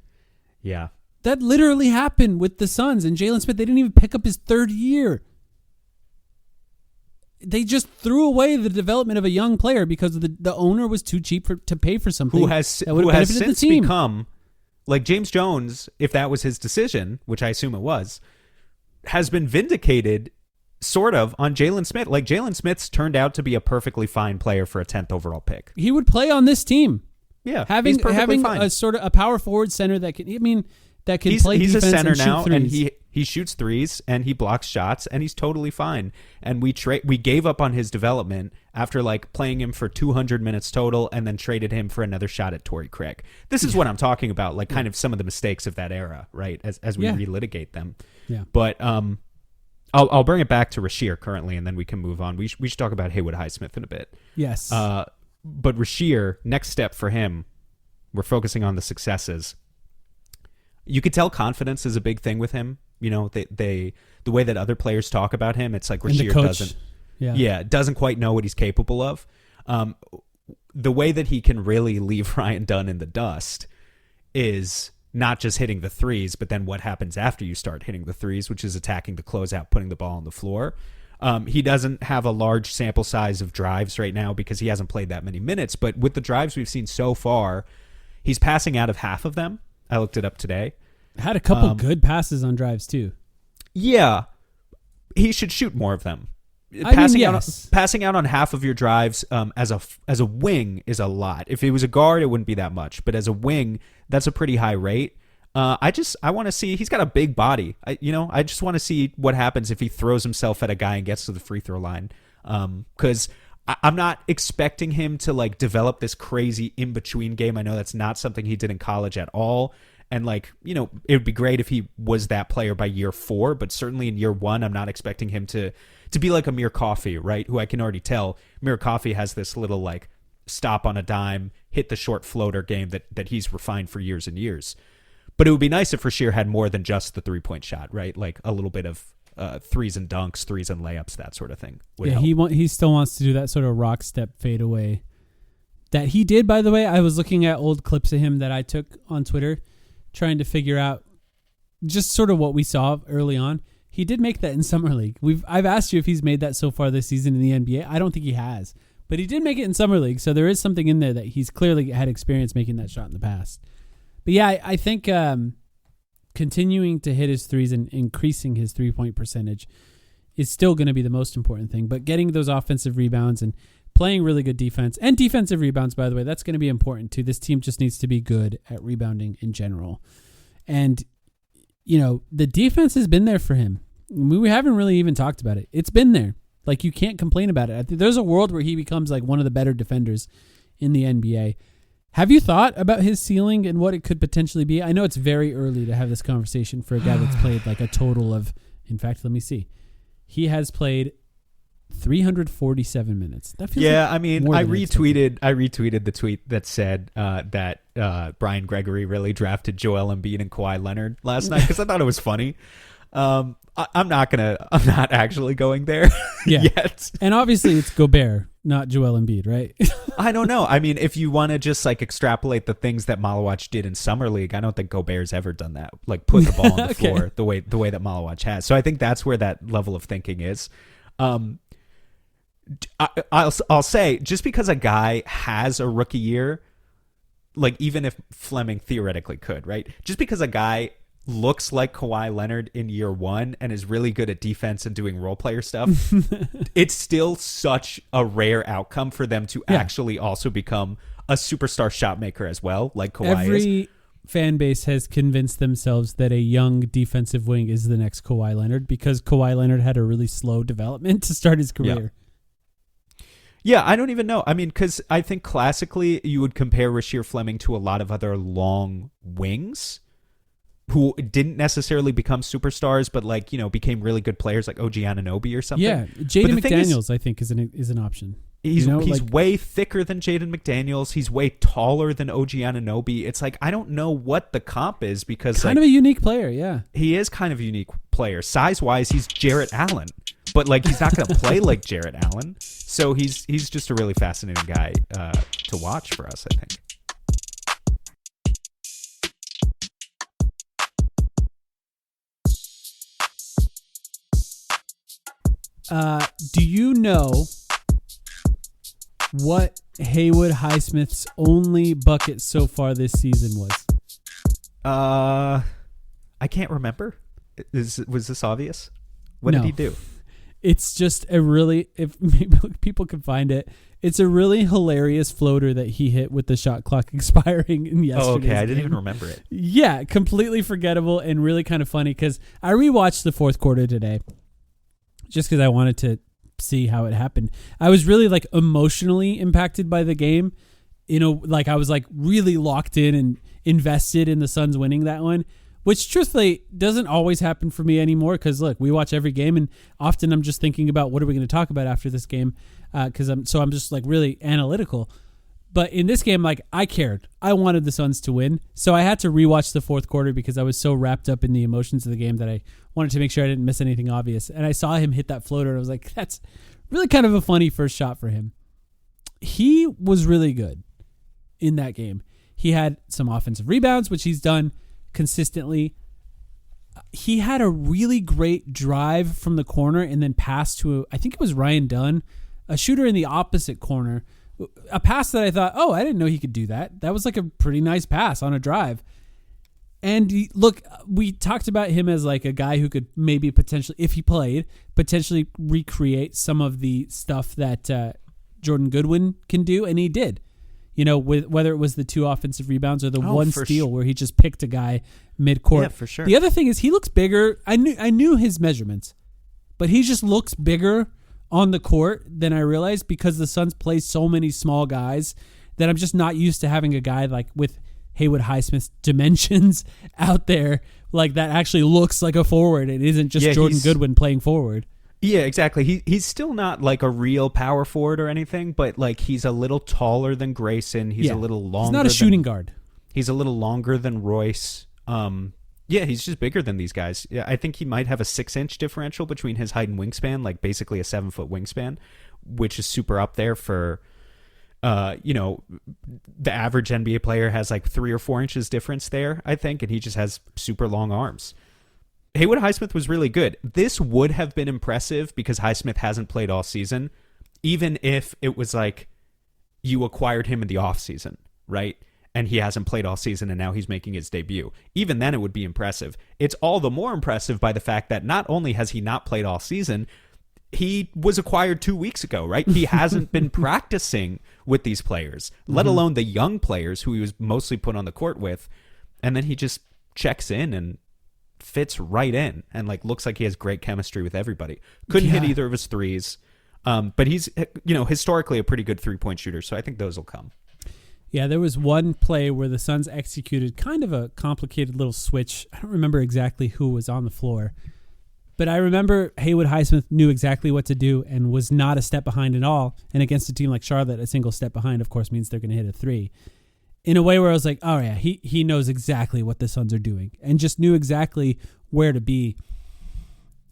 Yeah. That literally happened with the Suns, and Jalen Smith, they didn't even pick up his third year. They just threw away the development of a young player because the owner was too cheap to pay for something who has since become, like James Jones, if that was his decision, which I assume it was, has been vindicated sort of on Jalen Smith. Like Jalen Smith's turned out to be a perfectly fine player for a 10th overall pick. He would play on this team. Yeah, having fine. a sort of a power forward center that can play he's defense a center and shoot now, threes. and he shoots threes and he blocks shots and he's totally fine. And we gave up on his development after like playing him for 200 minutes total and then traded him for another shot at Torrey Craig. This is what I'm talking about, like kind of some of the mistakes of that era, right? As we relitigate them. Yeah. But I'll bring it back to Rasheer currently, and then we can move on. We should talk about Haywood Highsmith in a bit. Yes. But Rasheer, next step for him, we're focusing on the successes. You could tell confidence is a big thing with him. The way that other players talk about him, it's like Rasheer doesn't quite know what he's capable of. The way that he can really leave Ryan Dunn in the dust is not just hitting the threes, but then what happens after you start hitting the threes, which is attacking the closeout, putting the ball on the floor. He doesn't have a large sample size of drives right now because he hasn't played that many minutes, but with the drives we've seen so far, he's passing out of half of them. I looked it up today. Had a couple good passes on drives too. Yeah, he should shoot more of them. Passing out on half of your drives as a wing is a lot. If it was a guard, it wouldn't be that much. But as a wing, that's a pretty high rate. I want to see. He's got a big body. I just want to see what happens if he throws himself at a guy and gets to the free throw line. Because I'm not expecting him to like develop this crazy in between game. I know that's not something he did in college at all. And like, it would be great if he was that player by year 4, but certainly in year 1, I'm not expecting him to be like Amir Coffey, right? Who I can already tell Amir Coffey has this little like stop on a dime, hit the short floater game that he's refined for years and years. But it would be nice if Rasheer had more than just the 3-point shot, right? Like a little bit of threes and dunks, threes and layups, that sort of thing would help. He still wants to do that sort of rock step fadeaway that he did, by the way. I was looking at old clips of him that I took on Twitter trying to figure out just sort of what we saw early on. He did make that in Summer League. I've asked you if he's made that so far this season in the NBA. I don't think he has, but he did make it in Summer League. So there is something in there that he's clearly had experience making that shot in the past. But yeah, I think continuing to hit his threes and increasing his 3-point percentage is still going to be the most important thing. But getting those offensive rebounds and playing really good defense and defensive rebounds, by the way, that's going to be important too. This team just needs to be good at rebounding in general. And, the defense has been there for him. We haven't really even talked about it. It's been there. Like, you can't complain about it. I think there's a world where he becomes like one of the better defenders in the NBA. Have you thought about his ceiling and what it could potentially be? I know it's very early to have this conversation for a guy that's played like a total of, in fact, let me see. He has played 347 minutes. That feels like I mean, I retweeted the tweet that said that Brian Gregory really drafted Joel Embiid and Kawhi Leonard last night because I thought it was funny. I'm not actually going there yet. And obviously it's Gobert, not Joel Embiid, right? I don't know. I mean, if you want to just like extrapolate the things that Malawach did in Summer League, I don't think Gobert's ever done that. Like put the ball on the floor the way that Malawach has. So I think that's where that level of thinking is. I'll say just because a guy has a rookie year, like even if Fleming theoretically could, right? Just because a guy looks like Kawhi Leonard in year 1 and is really good at defense and doing role player stuff, it's still such a rare outcome for them to actually also become a superstar shot maker as well, like Kawhi is. Every fan base has convinced themselves that a young defensive wing is the next Kawhi Leonard because Kawhi Leonard had a really slow development to start his career. Yeah, I don't even know. I mean, because I think classically you would compare Rasheer Fleming to a lot of other long wings who didn't necessarily become superstars, but like, became really good players like OG Anunoby or something. Yeah, Jaden McDaniels, I think, is an option. He's way thicker than Jaden McDaniels. He's way taller than OG Anunoby. It's like, I don't know what the comp is because kind of a unique player, yeah. He is kind of a unique player. Size-wise, he's Jarrett Allen. But like he's not going to play like Jarrett Allen. So he's just a really fascinating guy to watch for us, I think. Do you know what Haywood Highsmith's only bucket so far this season was? I can't remember. Was this obvious? What did he do? It's just a really, if maybe people could find it, it's a really hilarious floater that he hit with the shot clock expiring in yesterday's Oh, okay. I didn't game. even remember it. Yeah, completely forgettable and really kind of funny because I rewatched the fourth quarter today just because I wanted to see how it happened. I was really like emotionally impacted by the game. Like I was like really locked in and invested in the Suns winning that one. Which truthfully doesn't always happen for me anymore because look, we watch every game and often I'm just thinking about what are we going to talk about after this game because I'm just like really analytical. But in this game, like I cared. I wanted the Suns to win. So I had to rewatch the fourth quarter because I was so wrapped up in the emotions of the game that I wanted to make sure I didn't miss anything obvious. And I saw him hit that floater and I was like, that's really kind of a funny first shot for him. He was really good in that game. He had some offensive rebounds, which he's done consistently. He had a really great drive from the corner and then pass to, I think it was Ryan Dunn, a shooter in the opposite corner. A pass that I thought, oh, I didn't know he could do that. That was like a pretty nice pass on a drive. And look, we talked about him as like a guy who could maybe potentially, if he played, potentially recreate some of the stuff that Jordan Goodwin can do, and he did. With whether it was the 2 offensive rebounds or the one steal where he just picked a guy mid-court. Yeah, for sure. The other thing is he looks bigger. I knew his measurements, but he just looks bigger on the court than I realized because the Suns play so many small guys that I'm just not used to having a guy like with Haywood Highsmith's dimensions out there, like that actually looks like a forward. It isn't just Jordan Goodwin playing forward. Yeah, exactly. He's still not like a real power forward or anything, but like he's a little taller than Grayson. He's a little longer. He's not a shooting guard. He's a little longer than Royce. Yeah, he's just bigger than these guys. Yeah, I think he might have a 6-inch differential between his height and wingspan, like basically a 7-foot wingspan, which is super up there for, the average NBA player has like 3 or 4 inches difference there, I think, and he just has super long arms. Haywood Highsmith was really good. This would have been impressive because Highsmith hasn't played all season, even if it was like you acquired him in the offseason, right? And he hasn't played all season, and now he's making his debut. Even then, it would be impressive. It's all the more impressive by the fact that not only has he not played all season, he was acquired 2 weeks ago, right? He hasn't been practicing with these players, let alone the young players who he was mostly put on the court with. And then he just checks in and fits right in and like looks like he has great chemistry with everybody. Couldn't hit either of his threes, but he's historically a pretty good 3-point shooter, so I think those will come. Yeah, there was one play where the Suns executed kind of a complicated little switch. I don't remember exactly who was on the floor, but I remember Haywood Highsmith knew exactly what to do and was not a step behind at all. And against a team like Charlotte, a single step behind, of course, means they're going to hit a 3. In a way where I was like, oh yeah, he knows exactly what the Suns are doing and just knew exactly where to be.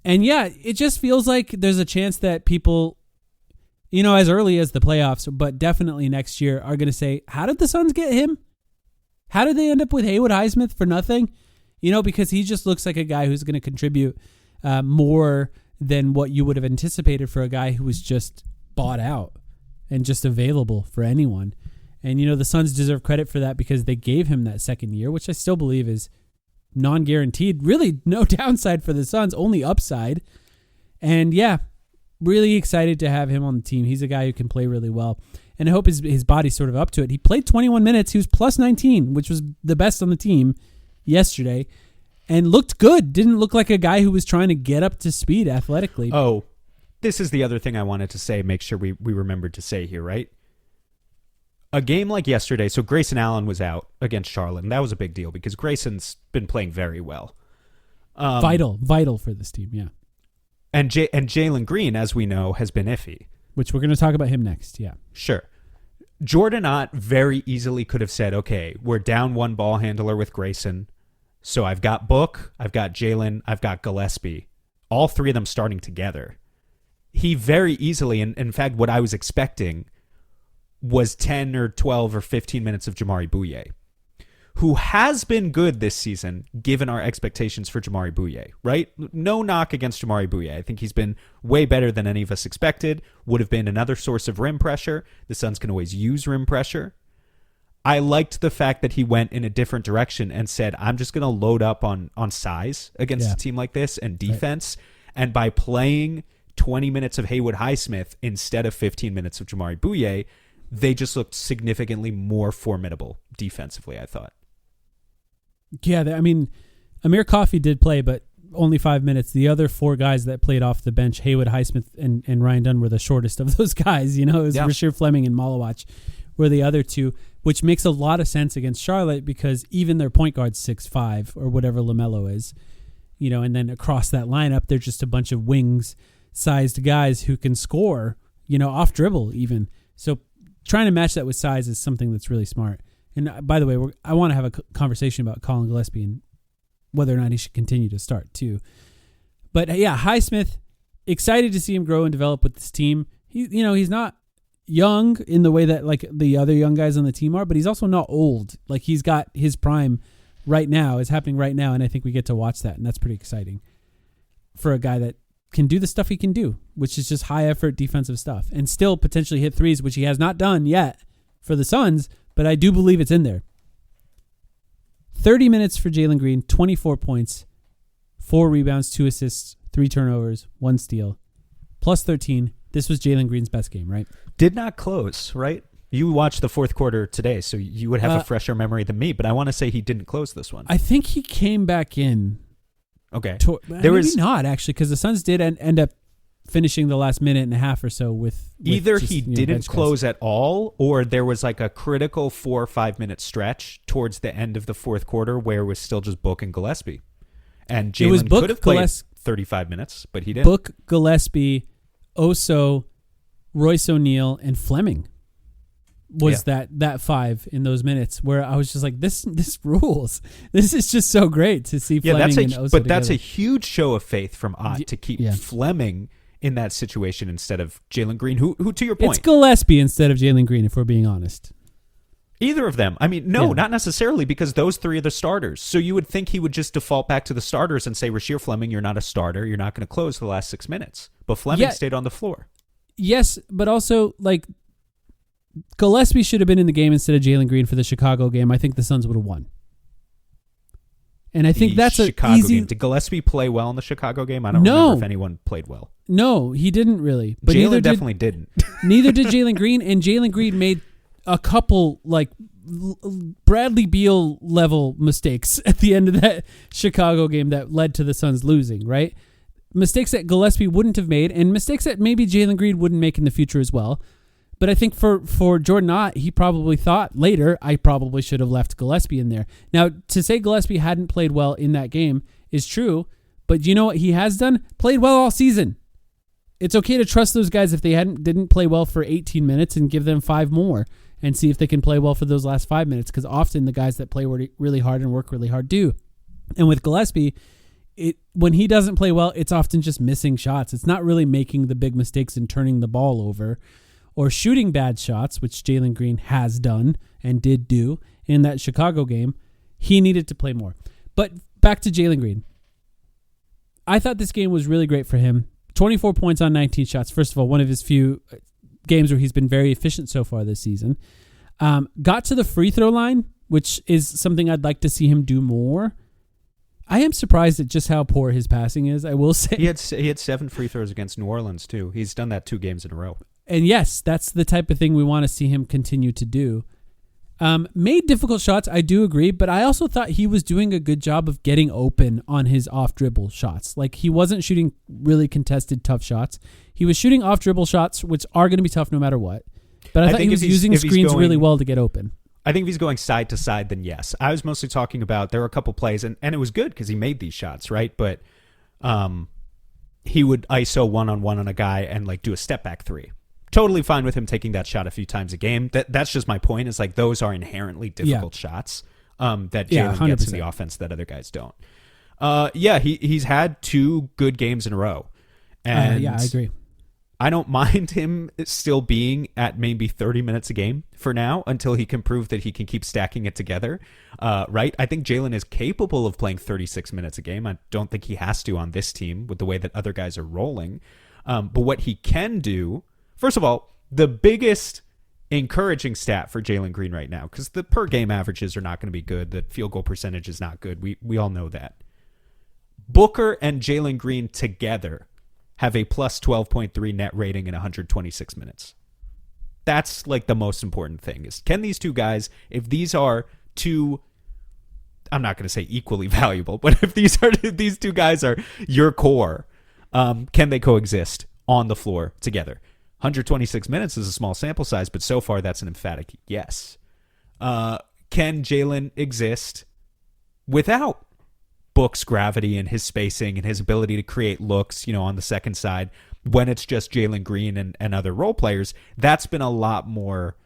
And yeah, it just feels like there's a chance that people, as early as the playoffs, but definitely next year, are going to say, how did the Suns get him? How did they end up with Haywood Highsmith for nothing? Because he just looks like a guy who's going to contribute more than what you would have anticipated for a guy who was just bought out and just available for anyone. And, the Suns deserve credit for that because they gave him that second year, which I still believe is non-guaranteed. Really no downside for the Suns, only upside. And yeah, really excited to have him on the team. He's a guy who can play really well. And I hope his body's sort of up to it. He played 21 minutes. He was plus 19, which was the best on the team yesterday. And looked good. Didn't look like a guy who was trying to get up to speed athletically. Oh, this is the other thing I wanted to say. Make sure we remembered to say here, right? A game like yesterday, so Grayson Allen was out against Charlotte, and that was a big deal because Grayson's been playing very well. Vital for this team, yeah. And Jalen Green, as we know, has been iffy. Which we're going to talk about him next, yeah. Sure. Jordan Ott very easily could have said, okay, we're down one ball handler with Grayson, so I've got Book, I've got Jalen, I've got Gillespie, all 3 of them starting together. He very easily, and in fact, what I was expecting was 10 or 12 or 15 minutes of Jamari Bouye, who has been good this season, given our expectations for Jamari Bouye, right? No knock against Jamari Bouye. I think he's been way better than any of us expected, would have been another source of rim pressure. The Suns can always use rim pressure. I liked the fact that he went in a different direction and said, I'm just going to load up on size against a team like this and defense. Right. And by playing 20 minutes of Haywood Highsmith instead of 15 minutes of Jamari Bouye, they just looked significantly more formidable defensively, I thought. Yeah, Amir Coffey did play, but only 5 minutes. The other 4 guys that played off the bench, Haywood Highsmith and Ryan Dunn, were the shortest of those guys. It was Rasheer Fleming and Malawach were the other 2, which makes a lot of sense against Charlotte because even their point guard's 6'5", or whatever LaMelo is. And then across that lineup, they're just a bunch of wings-sized guys who can score, off dribble even. So trying to match that with size is something that's really smart. And by the way, I want to have a conversation about Colin Gillespie and whether or not he should continue to start too. But yeah, Highsmith, excited to see him grow and develop with this team. He's not young in the way that like the other young guys on the team are, but he's also not old. Like he's got his prime right now, is happening right now, and I think we get to watch that, and that's pretty exciting for a guy that can do the stuff he can do, which is just high effort defensive stuff, and still potentially hit threes, which he has not done yet for the Suns, but I do believe it's in there. 30 minutes for Jalen Green, 24 points, 4 rebounds, 2 assists, 3 turnovers, 1 steal, plus 13. This was Jalen Green's best game, right? Did not close, right? You watched the fourth quarter today, so you would have a fresher memory than me, but I want to say he didn't close this one. I think he came back in. Okay. Maybe not, actually, because the Suns did end up finishing the last minute and a half or so with either just, he you know, didn't bench guys. close at all, or there was like a critical 4 or 5 minute stretch towards the end of the fourth quarter where it was still just Book and Gillespie. And It was Jalen Book, could have played Gilles- 35 minutes, but he didn't. Book, Gillespie, Oso, Royce O'Neal, and Fleming was that 5 in those minutes where I was just like, this rules. This is just so great to see Fleming and Oso but that's a together. huge show of faith from Ott to keep Fleming in that situation instead of Jalen Green, who to your point, It's Gillespie instead of Jalen Green, if we're being honest. either of them. I mean, no, Yeah. not necessarily, because those three are the starters. So you would think he would just default back to the starters and say, Rasheer Fleming, you're not a starter. You're not going to close the last 6 minutes. But Fleming stayed on the floor. Yes, but also, like, Gillespie should have been in the game instead of Jalen Green for the Chicago game. I think the Suns would have won. And I think The that's Chicago an easy... game. Did Gillespie play well in the Chicago game? I don't remember if anyone played well. No, he didn't really. But neither Jalen definitely didn't. Neither did Jalen Green, and Jalen Green made a couple, like, Bradley Beal level mistakes at the end of that Chicago game that led to the Suns losing, right? Mistakes that Gillespie wouldn't have made, and mistakes that maybe Jalen Green wouldn't make in the future as well. But I think for Jordan Ott, he probably thought later, I probably should have left Gillespie in there. Now, to say Gillespie hadn't played well in that game is true, but you know what he has done? Played well all season. It's okay to trust those guys if they didn't play well for 18 minutes and give them 5 more and see if they can play well for those last 5 minutes, because often the guys that play really hard and work really hard do. And with Gillespie, when he doesn't play well, it's often just missing shots. It's not really making the big mistakes and turning the ball over or shooting bad shots, which Jalen Green has done and did do in that Chicago game. He needed to play more. But back to Jalen Green. I thought this game was really great for him. 24 points on 19 shots. First of all, one of his few games where he's been very efficient so far this season. Got to the free throw line, which is something I'd like to see him do more. I am surprised at just how poor his passing is, I will say. He had 7 free throws against New Orleans, too. He's done that 2 games in a row. And yes, that's the type of thing we want to see him continue to do. Made difficult shots, I do agree, but I also thought he was doing a good job of getting open on his off-dribble shots. Like, he wasn't shooting really contested, tough shots. He was shooting off-dribble shots, which are going to be tough no matter what. But I thought he was using screens really well to get open. I think if he's going side to side, then yes. I was mostly talking about there were a couple plays, and it was good because he made these shots, right? But he would ISO one-on-one on a guy and like do a step-back 3. Totally fine with him taking that shot a few times a game. That's just my point. Is like those are inherently difficult shots that Jalen gets in the offense that other guys don't. He's had 2 good games in a row, and I agree. I don't mind him still being at maybe 30 minutes a game for now until he can prove that he can keep stacking it together. Right? I think Jalen is capable of playing 36 minutes a game. I don't think he has to on this team with the way that other guys are rolling. But what he can do. First of all, the biggest encouraging stat for Jalen Green right now, because the per game averages are not going to be good. The field goal percentage is not good. We all know that. Booker and Jalen Green together have a plus 12.3 net rating in 126 minutes. That's like the most important thing is, can these two guys, if these are 2, I'm not going to say equally valuable, but if these 2 guys are your core, can they coexist on the floor together? 126 minutes is a small sample size, but so far that's an emphatic yes. Can Jalen exist without Book's gravity and his spacing and his ability to create looks, on the second side when it's just Jalen Green and other role players? That's been a lot more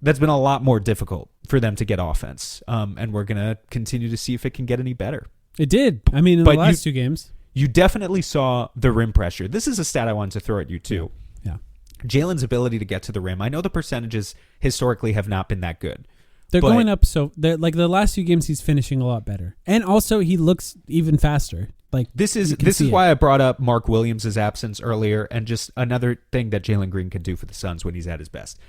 difficult for them to get offense. And we're going to continue to see if it can get any better. It did. I mean, in the last 2 games. You definitely saw the rim pressure. This is a stat I wanted to throw at you too. Yeah. Jalen's ability to get to the rim. I know the percentages historically have not been that good. They're going up, so like the last few games he's finishing a lot better. And also he looks even faster. Like this is why I brought up Mark Williams' absence earlier, and just another thing that Jalen Green can do for the Suns when he's at his best.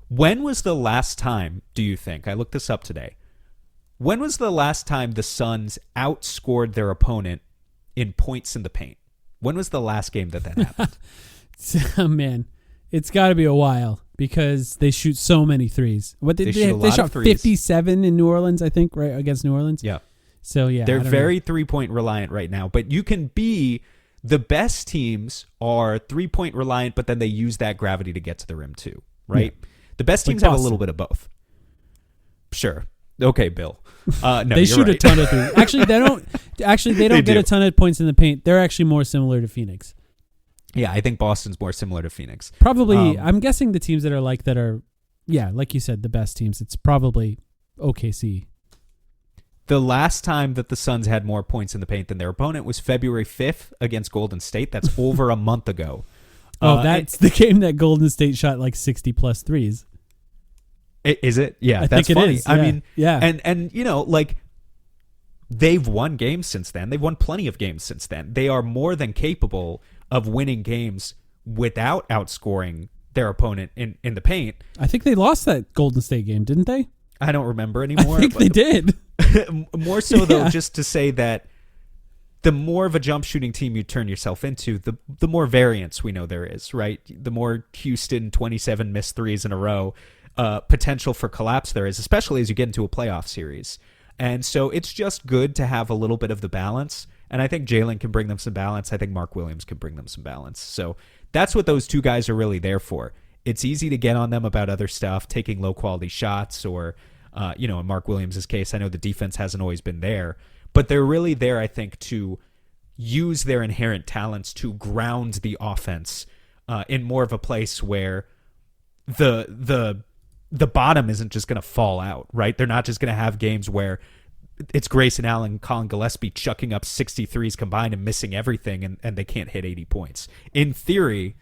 When was the last time, do you think? I looked this up today. When was the last time the Suns outscored their opponent in points in the paint? When was the last game that happened? Oh, man, it's got to be a while because they shoot so many threes. What they shot 57 in New Orleans, I think, right, against New Orleans. Yeah. So yeah, they're very 3-point reliant right now. But you can be The best teams are 3-point reliant, but then they use that gravity to get to the rim too, right? Yeah. The best Like teams have a Boston. little bit of both. Sure. Okay, Bill. No, They you're shoot right. a ton of threes. Actually, they don't. Actually, they don't They get do. a ton of points in the paint. They're actually more similar to Phoenix. Yeah, I think Boston's more similar to Phoenix. Probably, I'm guessing the teams that are like that are, yeah, like you said, the best teams. It's probably OKC. The last time that the Suns had more points in the paint than their opponent was February 5th against Golden State. That's over a month ago. That's the game that Golden State shot like 60 plus threes. Is it? Yeah, I that's think it funny. is, I yeah. mean, Yeah. and you know, like they've won games since then. They've won plenty of games since then. They are more than capable of winning games without outscoring their opponent in the paint. I think they lost that Golden State game, didn't they? I don't remember anymore. I think they did. More so though, Yeah. just to say that the more of a jump shooting team you turn yourself into, the more variance we know there is, right? The more Houston 27 missed threes in a row, potential for collapse there is, especially as you get into a playoff series. And so it's just good to have a little bit of the balance. And I think Jalen can bring them some balance. I think Mark Williams can bring them some balance. So that's what those two guys are really there for. It's easy to get on them about other stuff, taking low quality shots or, in Mark Williams' case, I know the defense hasn't always been there, but they're really there, I think, to use their inherent talents to ground the offense in more of a place where the bottom isn't just going to fall out, right? They're not just going to have games where it's Grayson Allen, Colin Gillespie chucking up 63s combined and missing everything, and they can't hit 80 points. In theory,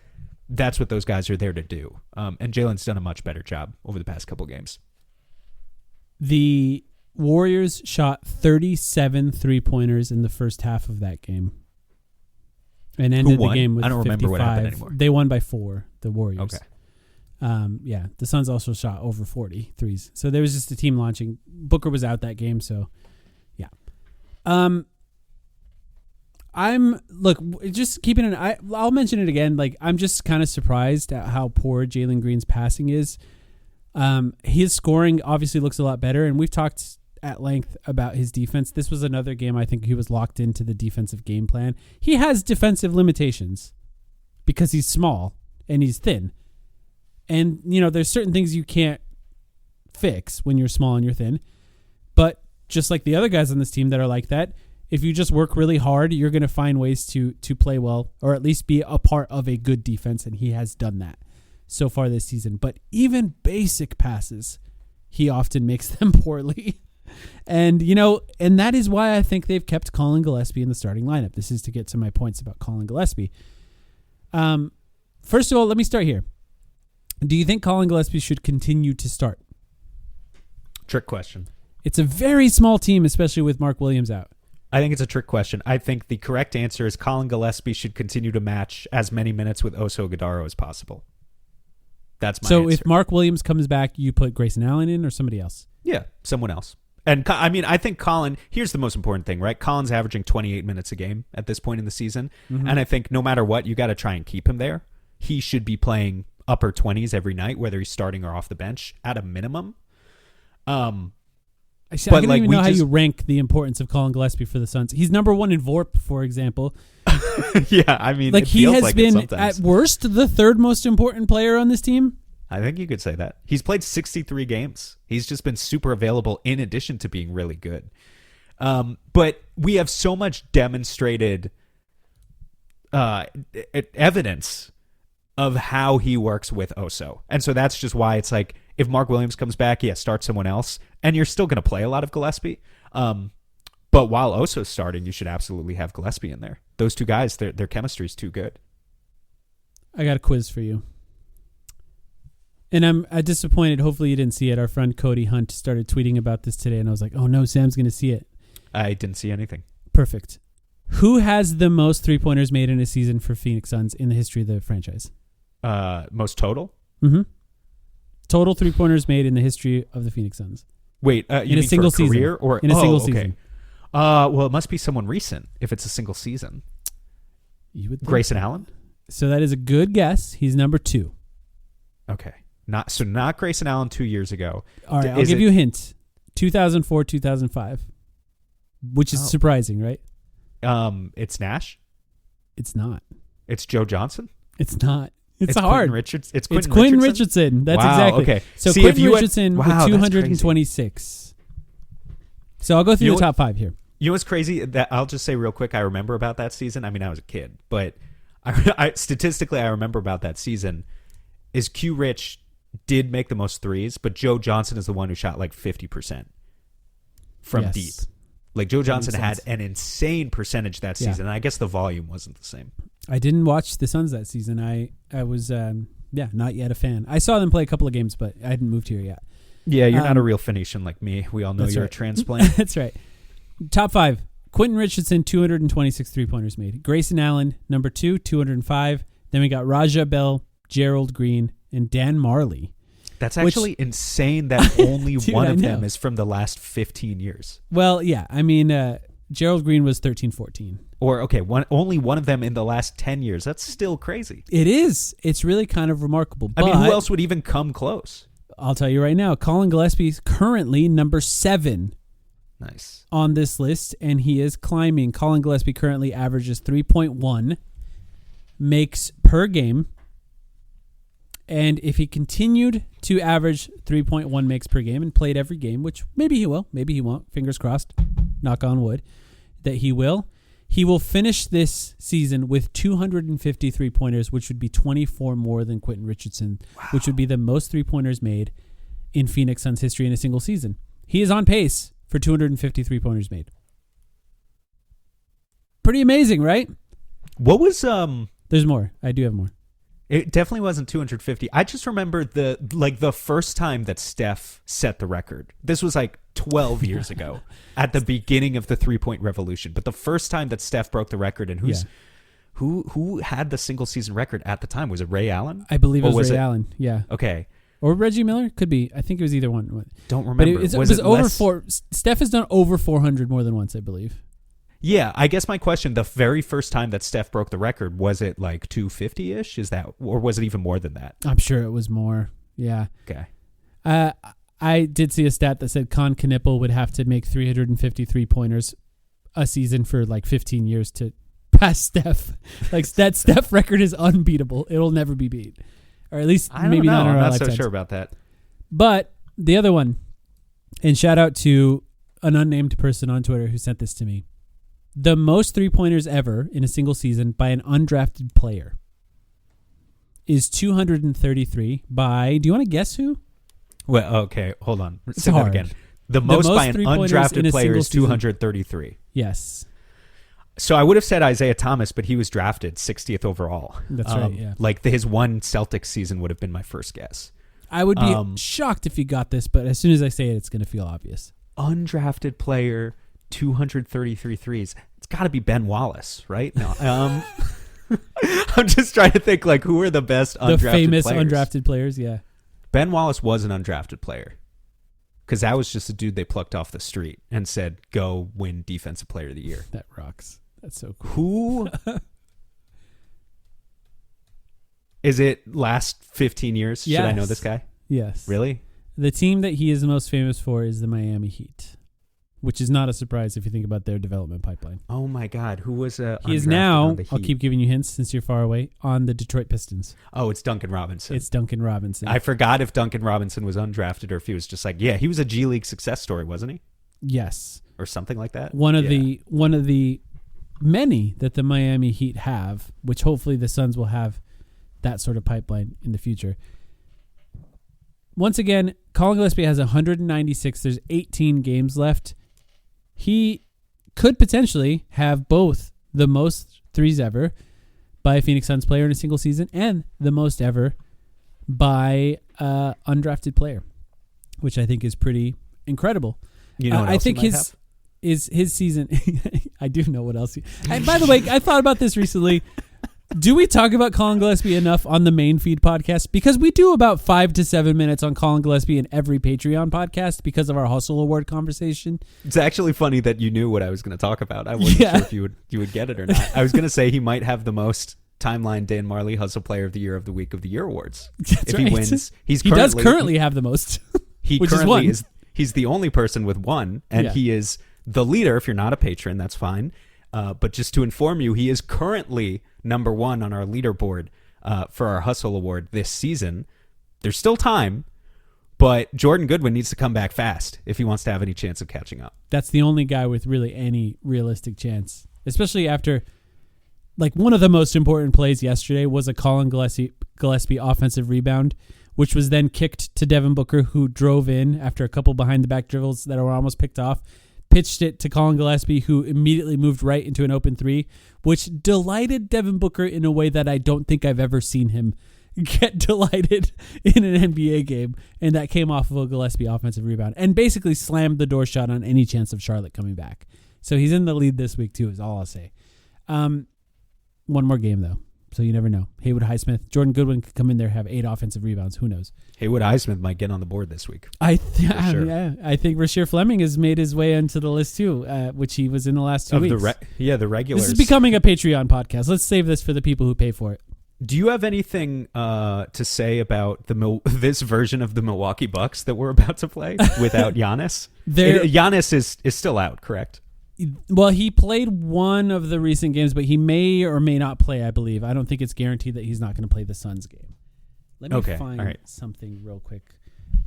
that's what those guys are there to do. And Jalen's done a much better job over the past couple games. The Warriors shot 37 three-pointers in the first half of that game. And ended the won? game with I don't 55. remember what happened anymore. They won by 4, the Warriors. Okay. Yeah, the Suns also shot over 40 threes. So there was just a team launching. Booker was out that game, so yeah. Just keeping an eye. I'll mention it again. Like, I'm just kind of surprised at how poor Jalen Green's passing is. His scoring obviously looks a lot better, and we've talked at length about his defense. This was another game I think he was locked into the defensive game plan. He has defensive limitations because he's small and he's thin. And, there's certain things you can't fix when you're small and you're thin. But just like the other guys on this team that are like that, if you just work really hard, you're going to find ways to play well or at least be a part of a good defense, and he has done that so far this season. But even basic passes, he often makes them poorly. And, and that is why I think they've kept Colin Gillespie in the starting lineup. This is to get to my points about Colin Gillespie. First of all, let me start here. Do you think Colin Gillespie should continue to start? Trick question. It's a very small team, especially with Mark Williams out. I think it's a trick question. I think the correct answer is Colin Gillespie should continue to match as many minutes with Oso Agudaro as possible. That's my So answer. if Mark Williams comes back, you put Grayson Allen in or somebody else? Yeah, someone else. And I think Colin, here's the most important thing, right? Colin's averaging 28 minutes a game at this point in the season. Mm-hmm. And I think no matter what, you got to try and keep him there. He should be playing upper 20s every night, whether he's starting or off the bench at a minimum. I But, don't like, even we know how just- you rank the importance of Colin Gillespie for the Suns. He's number 1 in VORP, for example. Yeah, I mean, Like, it he feels has like it been, sometimes. at worst, the third most important player on this team. I think you could say that. He's played 63 games. He's just been super available in addition to being really good. But we have so much demonstrated evidence of how he works with Oso. And so that's just why it's like, if Mark Williams comes back, start someone else. And you're still going to play a lot of Gillespie. But while Oso's starting, you should absolutely have Gillespie in there. Those two guys, their chemistry is too good. I got a quiz for you. And I'm disappointed. Hopefully you didn't see it. Our friend Cody Hunt started tweeting about this today, and I was like, oh no, Sam's going to see it. I didn't see anything. Perfect. Who has the most three-pointers made in a season for Phoenix Suns in the history of the franchise? Most total? Mm-hmm. Total three-pointers made in the history of the Phoenix Suns. Wait, you In a mean single for a career season. or In a single okay. season. Well, it must be someone recent if it's a single season. You would think. Grayson Allen? So that is a good guess. He's number 2. Okay. Not Grayson Allen 2 years ago. All right, I'll Is give it- you a hint. 2004, 2005. Which is surprising, right? It's Nash? It's not. It's Joe Johnson? It's not. It's Quentin hard. Richards. It's It's Quentin Quinn Richardson? Richardson. That's Wow, exactly. okay. So See, if Quentin you had- Richardson wow, with that's 226. So I'll go through You the know top 5 here. You know what's crazy? That I'll just say real quick. I remember about that season. I mean, I was a kid, but I statistically, I remember about that season. Is Q Rich did make the most threes, but Joe Johnson is the one who shot like 50% from Yes. deep. Like Joe Johnson makes had sense. an insane percentage that Yeah. season. And I guess the volume wasn't the same. I didn't watch the Suns that season. I was not yet a fan. I saw them play a couple of games, but I hadn't moved here yet. Yeah, you're not a Um, real Phoenician like me. We all know that's you're right. a transplant. That's right. Top 5. Quentin Richardson, 226 3-pointers made. Grayson Allen, number 2, 205. Then we got Raja Bell, Gerald Green, and Dan Marley. That's Which- actually insane that only Dude, one I of them know. is from the last 15 years. Well, yeah. I mean, Gerald Green was 13-14. Or, okay, only one of them in the last 10 years. That's still crazy. It is. It's really kind of remarkable. But I mean, who else would even come close? I'll tell you right now, Colin Gillespie's currently number 7 Nice. on this list, and he is climbing. Colin Gillespie currently averages 3.1 makes per game. And if he continued to average 3.1 makes per game and played every game, which maybe he will, maybe he won't, fingers crossed, knock on wood, that he will finish this season with 250 3-pointers, which would be 24 more than Quentin Richardson, which would be the most 3-pointers made in Phoenix Suns history in a single season. He is on pace for 250 3-pointers made. Pretty amazing, right? What was There's more. I do have more. it definitely wasn't 250. I just remember the first time that Steph set the record. This was like 12 years ago at the beginning of the 3-point revolution. But the first time that Steph broke the record, and who had the single season record at the time? Was it Ray Allen? I believe it Or was Ray Allen. Yeah. Okay. Or Reggie Miller? Could be. I think it was either one. Don't But remember. it was over less- 4. Steph has done over 400 more than once, I believe. Yeah, I guess my question, the very first time that Steph broke the record, was it like 250-ish? Is that, or was it even more than that? I'm sure it was more. Yeah. Okay. I did see a stat that said Con Knipple would have to make 350 3-pointers a season for like 15 years to pass Steph. Like that Steph record is unbeatable. It'll never be beat. Or at least I don't maybe know. not in I'm our not lifetimes. so sure about that. But the other one, and shout out to an unnamed person on Twitter who sent this to me. The most 3-pointers ever in a single season by an undrafted player is 233 by, do you want to guess who? Well, okay, hold on. It's Say that hard. again. The most by an 3-pointers in undrafted a player single is season. 233. Yes. So I would have said Isaiah Thomas, but he was drafted 60th overall. That's right, yeah. Like his one Celtics season would have been my first guess. I would be shocked shocked if you got this, but as soon as I say it, it's going to feel obvious. Undrafted player, 233 threes. It's got to be Ben Wallace, right? No. I'm just trying to think, like, who are the best undrafted The famous players? undrafted players, yeah. Ben Wallace was an undrafted player because that was just a dude they plucked off the street and said, go win Defensive Player of the Year. That rocks. That's so cool. Who is it last 15 years? Should I know Yes. this guy? Yes. Really? The team that he is most famous for is the Miami Heat, which is not a surprise if you think about their development pipeline. Oh my God. Who was He is undrafted now, on the I'll Heat? keep giving you hints since you're far away, on the Detroit Pistons. Oh, it's Duncan Robinson. It's Duncan Robinson. I forgot if Duncan Robinson was undrafted or if he was just like, yeah, he was a G League success story, wasn't he? Yes. Or something like that. One of Yeah. the many that the Miami Heat have, which hopefully the Suns will have that sort of pipeline in the future. Once again, Colin Gillespie has 196. There's 18 games left. He could potentially have both the most threes ever by a Phoenix Suns player in a single season and the most ever by an undrafted player, which I think is pretty incredible. You know what I else he think might have? his season. I do know what else. By the way, I thought about this recently. Do we talk about Colin Gillespie enough on the main feed podcast? Because we do about 5 to 7 minutes on Colin Gillespie in every Patreon podcast because of our Hustle Award conversation. It's actually funny that you knew what I was going to talk about. I wasn't Yeah. sure if you would get it or not. I was going to say he might have the most timeline Dan Marley Hustle Player of the Year of the Week of the Year awards. That's if right. he wins, He does currently have the most. He which is currently one. he's the only person with one, and Yeah. he is the leader. If you're not a patron, that's fine. But just to inform you, he is currently number one on our leaderboard for our Hustle Award this season. There's still time, but Jordan Goodwin needs to come back fast if he wants to have any chance of catching up. That's the only guy with really any realistic chance, especially after, like, one of the most important plays yesterday was a Colin Gillespie offensive rebound, which was then kicked to Devin Booker, who drove in after a couple behind-the-back dribbles that were almost picked off, pitched it to Colin Gillespie, who immediately moved right into an open three, which delighted Devin Booker in a way that I don't think I've ever seen him get delighted in an NBA game, and that came off of a Gillespie offensive rebound and basically slammed the door shut on any chance of Charlotte coming back. So he's in the lead this week too, is all I'll say. One more game though, so you never know. Haywood Highsmith, Jordan Goodwin could come in there, have 8 offensive rebounds. Who knows? Haywood Highsmith might get on the board this week. Sure. Sure. I think Rasheer Fleming has made his way into the list too, which he was in the last 2 weeks. The regulars. This is becoming a Patreon podcast. Let's save this for the people who pay for it. Do you have anything to say about this version of the Milwaukee Bucks that we're about to play without Giannis? Giannis is still out, correct? Well, he played one of the recent games, but he may or may not play, I believe. I don't think it's guaranteed that he's not going to play the Suns game. Let me find something real quick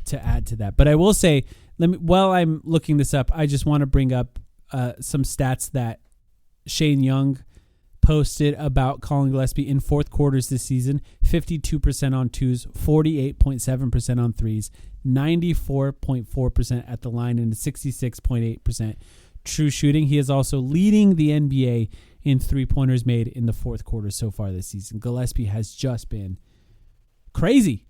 to add to that. But I will say, while I'm looking this up, I just want to bring up some stats that Shane Young posted about Colin Gillespie in fourth quarters this season. 52% on twos, 48.7% on threes, 94.4% at the line, and 66.8% true shooting. He is also leading the NBA in three-pointers made in the fourth quarter so far this season. Gillespie has just been crazy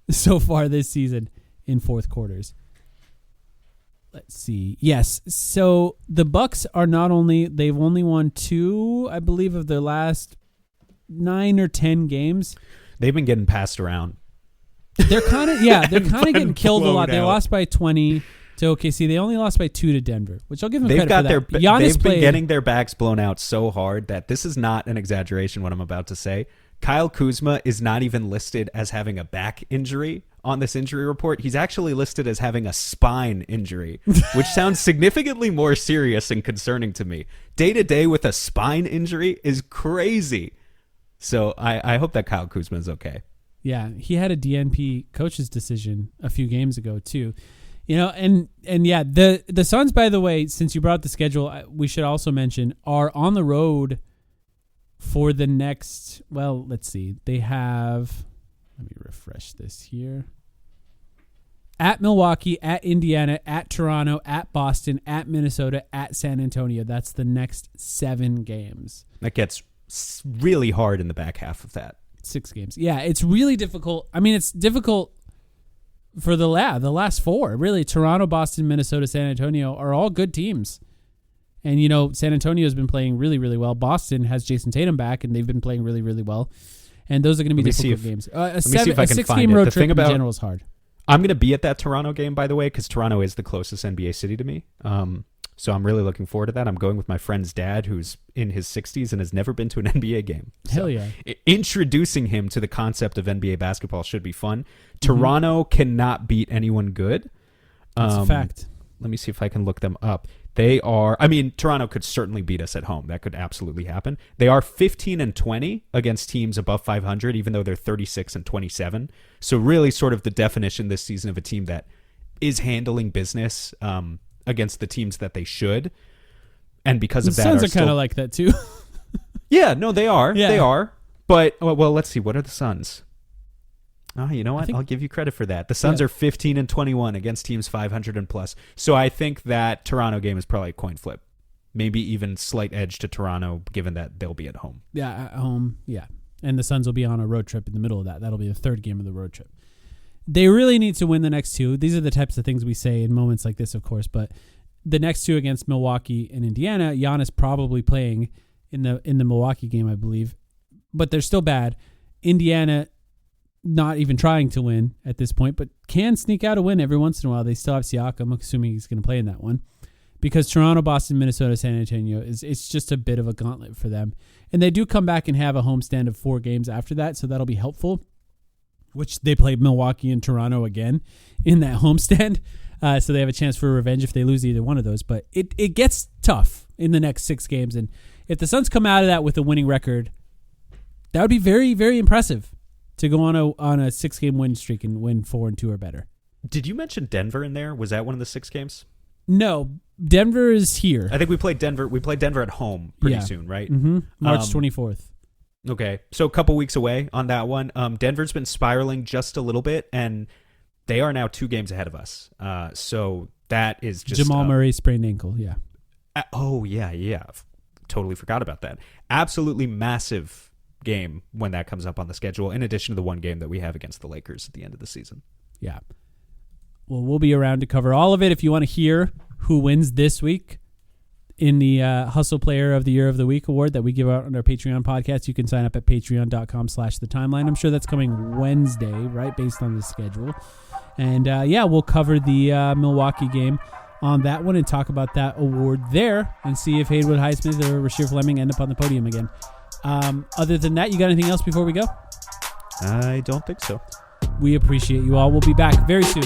so far this season in fourth quarters. Let's see. Yes. So the Bucks are they've only won 2, I believe, of their last 9 or 10 games. They've been getting passed around. They're kind of getting killed a lot. They out. lost by 20 to OKC. They only lost by 2 to Denver, which I'll give them credit for that. They've been getting their backs blown out so hard that this is not an exaggeration what I'm about to say. Kyle Kuzma is not even listed as having a back injury on this injury report. He's actually listed as having a spine injury, which sounds significantly more serious and concerning to me. Day-to-day with a spine injury is crazy. So I hope that Kyle Kuzma is okay. Yeah, he had a DNP coach's decision a few games ago too. You know, and yeah, the Suns, by the way, since you brought up the schedule, we should also mention, are on the road for the next, well, let's see. They have, let me refresh this here. At Milwaukee, at Indiana, at Toronto, at Boston, at Minnesota, at San Antonio. That's the next 7 games. That gets really hard in the back half of that. 6 games. Yeah, it's really difficult. I mean, it's difficult for the last 4. Really, Toronto, Boston, Minnesota, San Antonio are all good teams. And, you know, San Antonio has been playing really, really well. Boston has Jason Tatum back, and they've been playing really, really well. And those are going to be difficult games. A 6-game road trip in general is hard. I'm going to be at that Toronto game, by the way, because Toronto is the closest NBA city to me. So I'm really looking forward to that. I'm going with my friend's dad, who's in his 60s and has never been to an NBA game. Hell yeah. Introducing him to the concept of NBA basketball should be fun. Toronto cannot beat anyone good. That's a fact. Let me see if I can look them up. Toronto could certainly beat us at home. That could absolutely happen. They are 15-20 against teams above 500, even though they're 36-27. So really sort of the definition this season of a team that is handling business against the teams that they should. And because of that, Suns are kind of like that too. Yeah, no, they are. Yeah. They are. But, well, let's see. What are the Suns? Oh, you know what? I'll give you credit for that. The Suns are 15-21 against teams 500 and plus. So I think that Toronto game is probably a coin flip. Maybe even slight edge to Toronto, given that they'll be at home. Yeah, at home. Yeah. And the Suns will be on a road trip in the middle of that. That'll be the 3rd game of the road trip. They really need to win the next 2. These are the types of things we say in moments like this, of course. But the next 2 against Milwaukee and Indiana, Giannis probably playing in the Milwaukee game, I believe. But they're still bad. Indiana not even trying to win at this point, but can sneak out a win every once in a while. They still have Siakam. I'm assuming he's going to play in that one. Because Toronto, Boston, Minnesota, San Antonio, it's just a bit of a gauntlet for them. And they do come back and have a homestand of 4 games after that, so that'll be helpful. Which they play Milwaukee and Toronto again in that homestand. So they have a chance for revenge if they lose either one of those. But it gets tough in the next 6 games. And if the Suns come out of that with a winning record, That would be very, very impressive to go on a 6-game win streak and win 4-2 or better. Did you mention Denver in there? Was that one of the 6 games? No, Denver is here. I think we played Denver. We played Denver at home pretty soon, right? Mm-hmm. March 24th. Okay, so a couple weeks away on that one. Denver's been spiraling just a little bit, and they are now 2 games ahead of us. So that is just Jamal Murray sprained ankle. Yeah. Yeah. Totally forgot about that. Absolutely massive game when that comes up on the schedule, in addition to the one game that we have against the Lakers at the end of the season. Yeah. Well, we'll be around to cover all of it. If you want to hear who wins this week in the Hustle Player of the Year of the Week award that we give out on our Patreon podcast, you can sign up at patreon.com/thetimeline. I'm sure that's coming Wednesday, right, based on the schedule. And, we'll cover the Milwaukee game on that one and talk about that award there and see if Haywood Highsmith or Rasheer Fleming end up on the podium again. Other than that, you got anything else before we go? I don't think so. We appreciate you all. We'll be back very soon.